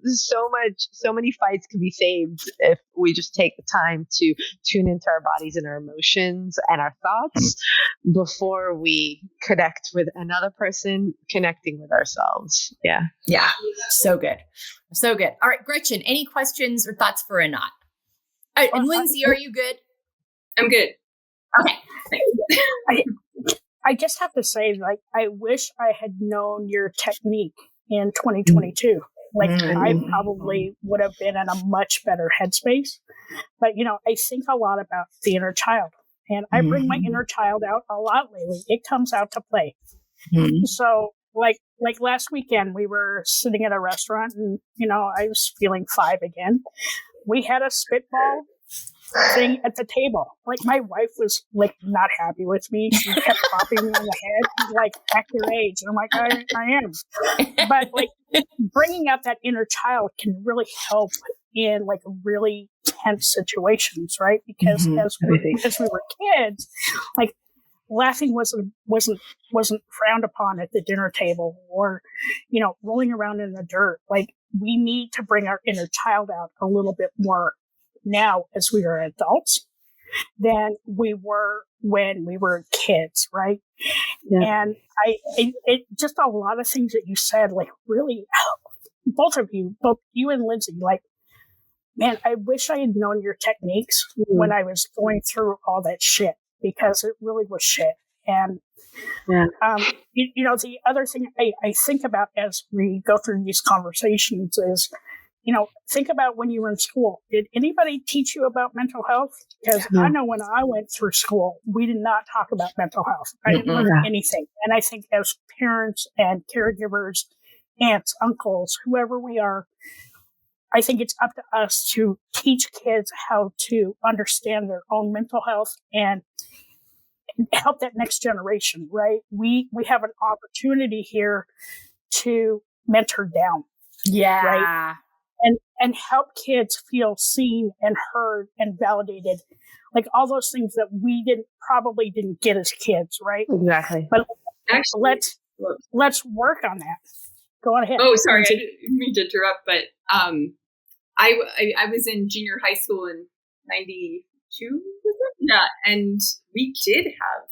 so many fights can be saved if we just take the time to tune into our bodies and our emotions and our thoughts before we connect with another person, connecting with ourselves. Yeah. Yeah. So good. So good. All right, Gretchen, any questions or thoughts for Anat? And Lindsay, are you good? I'm good. Okay. I just have to say, like, I wish I had known your technique in 2022. Like, I probably would have been in a much better headspace. But, I think a lot about the inner child. And I bring my inner child out a lot lately. It comes out to play. So, like last weekend, we were sitting at a restaurant and, I was feeling 5 again. We had a spitball thing at the table. Like, my wife was like not happy with me. She kept popping me on the head. She's like, act your age. And I'm like, I am. But like bringing out that inner child can really help in like really tense situations, right? Because as we were kids, like laughing wasn't frowned upon at the dinner table, or rolling around in the dirt. Like, we need to bring our inner child out a little bit more now as we are adults than we were when we were kids, right? Yeah. And it just a lot of things that you said, like, really, both you and Lindsay, like, man, I wish I had known your techniques when I was going through all that shit, because it really was shit. And the other thing I think about as we go through these conversations is, think about when you were in school. Did anybody teach you about mental health? Because I know when I went through school, we did not talk about mental health. I didn't learn anything. And I think as parents and caregivers, aunts, uncles, whoever we are, I think it's up to us to teach kids how to understand their own mental health and help that next generation, right? We have an opportunity here to mentor down. Yeah. Right? And help kids feel seen and heard and validated, like all those things that we probably didn't get as kids, right? Exactly. But actually, let's work on that. Go on ahead. Oh, sorry, I didn't mean to interrupt, but I was in junior high school in '92, was it? Yeah, and we did have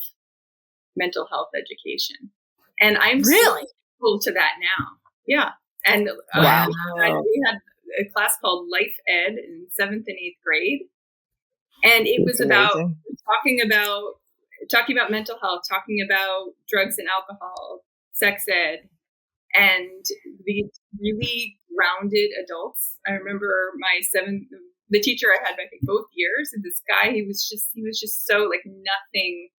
mental health education, and I'm really so to that now. Yeah, and wow. We had a class called Life Ed in 7th and 8th grade, and it was about talking about mental health, talking about drugs and alcohol, sex ed, and these really grounded adults. I remember the teacher I had, I think, both years, and this guy, he was just so like nothing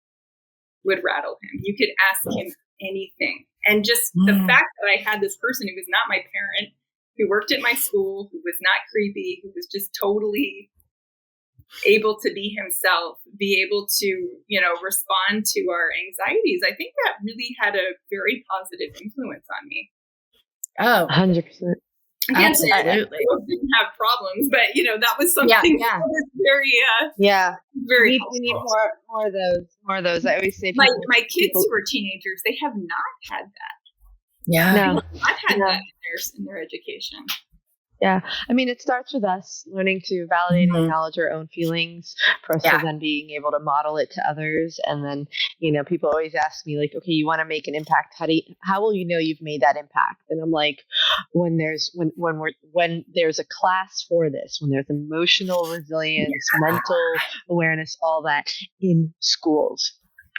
would rattle him. You could ask him anything, and just the fact that I had this person who was not my parent, who worked at my school, who was not creepy, who was just totally able to be himself, be able to, respond to our anxieties. I think that really had a very positive influence on me. Oh, 100%. Absolutely. I didn't have problems, but that was something that was very, very. We need more of those. I always say, my kids who are teenagers, they have not had that. Yeah, no, I've had that in their education. Yeah. I mean, it starts with us learning to validate and acknowledge our own feelings for us to then being able to model it to others. And then, people always ask me like, okay, you want to make an impact. How will you know you've made that impact? And I'm like, when there's a class for this, when there's emotional resilience, mental awareness, all that in schools,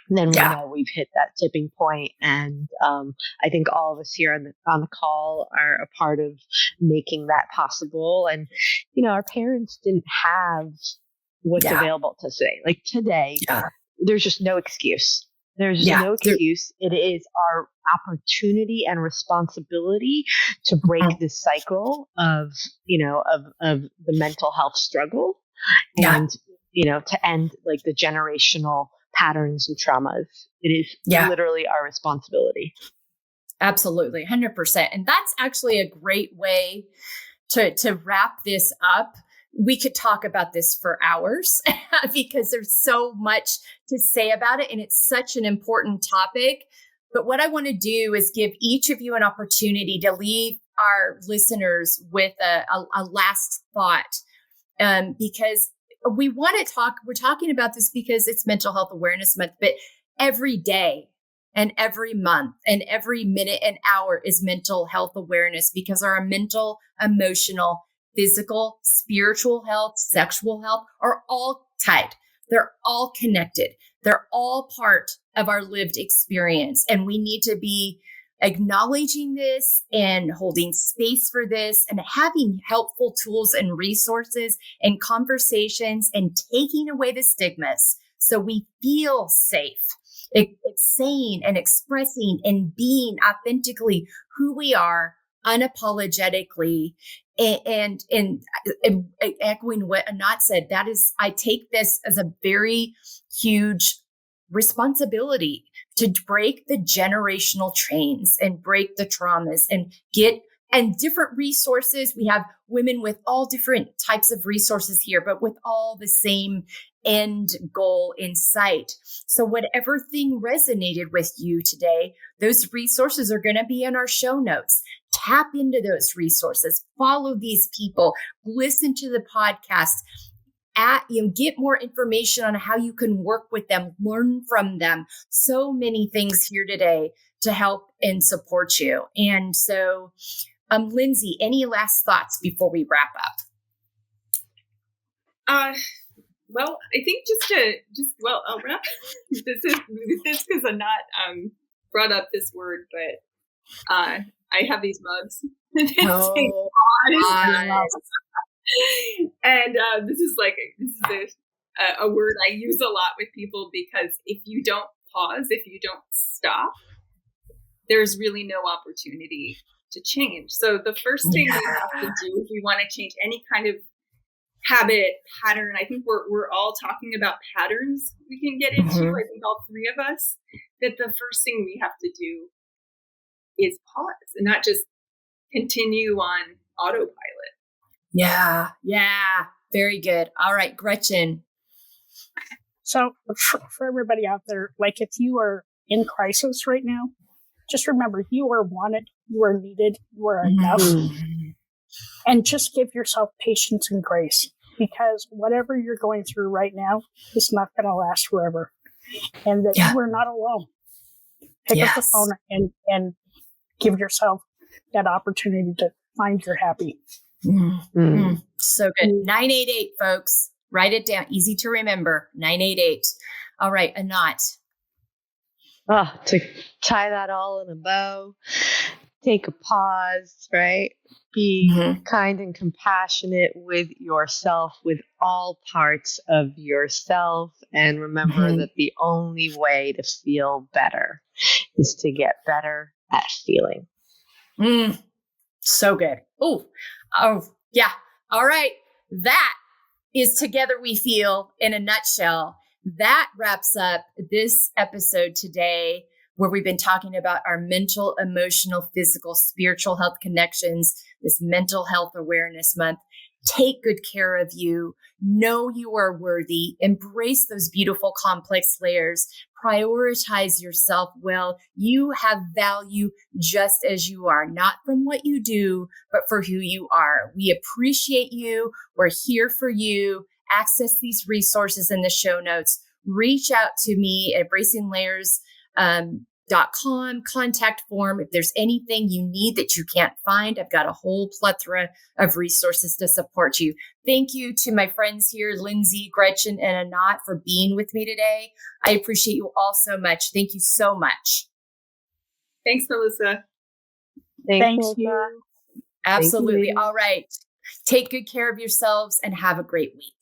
then we know we've hit that tipping point. And I think all of us here on the call are a part of making that possible. And, our parents didn't have what's available to today. Like today, there's just no excuse. There's no excuse. It is our opportunity and responsibility to break this cycle of the mental health struggle and, to end like the generational patterns and traumas. It is literally our responsibility. Absolutely. 100%. And that's actually a great way to wrap this up. We could talk about this for hours because there's so much to say about it. And it's such an important topic. But what I want to do is give each of you an opportunity to leave our listeners with a last thought. Because we want to talk, we're talking about this because it's Mental Health Awareness Month, but every day and every month and every minute and hour is mental health awareness, because our mental, emotional, physical, spiritual health, sexual health are all tied. They're all connected. They're all part of our lived experience. And we need to be acknowledging this and holding space for this and having helpful tools and resources and conversations and taking away the stigmas so we feel safe. Saying and expressing and being authentically who we are, unapologetically, and echoing what Anat said, that is, I take this as a very huge responsibility to break the generational chains and break the traumas and different resources. We have women with all different types of resources here, but with all the same end goal in sight. So whatever thing resonated with you today, those resources are going to be in our show notes. Tap into those resources, follow these people, listen to the podcast, get more information on how you can work with them, learn from them. So many things here today to help and support you. And so, Lindsay, any last thoughts before we wrap up? Well, I think I'll wrap this because I'm not brought up this word, but I have these mugs. And this is a word I use a lot with people, because if you don't pause, if you don't stop, there's really no opportunity to change. So the first thing we have to do if we want to change any kind of habit, pattern, I think we're all talking about patterns we can get into. I think all three of us, that the first thing we have to do is pause and not just continue on autopilot. Yeah. Very good. All right, Gretchen. So for everybody out there, like if you are in crisis right now, just remember you are wanted, you are needed, you are enough. And just give yourself patience and grace, because whatever you're going through right now is not going to last forever. And that you are not alone. Pick up the phone and give yourself that opportunity to find your happy. So good. 988, folks. Write it down. Easy to remember. 988. All right, Anat. To tie that all in a bow, take a pause, right? Be kind and compassionate with yourself, with all parts of yourself. And remember that the only way to feel better is to get better at feeling. So good. Oh, yeah. All right. That is Together We Feel in a nutshell. That wraps up this episode today, where we've been talking about our mental, emotional, physical, spiritual health connections, this Mental Health Awareness Month. Take good care of you. Know you are worthy. Embrace those beautiful, complex layers. Prioritize yourself well. You have value just as you are, not from what you do, but for who you are. We appreciate you. We're here for you. Access these resources in the show notes. Reach out to me at embracinglayers.com contact form. If there's anything you need that you can't find, I've got a whole plethora of resources to support you. Thank you to my friends here, Lindsay, Gretchen, and Anat, for being with me today. I appreciate you all so much. Thank you so much. Thanks, Melissa. Thanks you. Absolutely. All right. Take good care of yourselves and have a great week.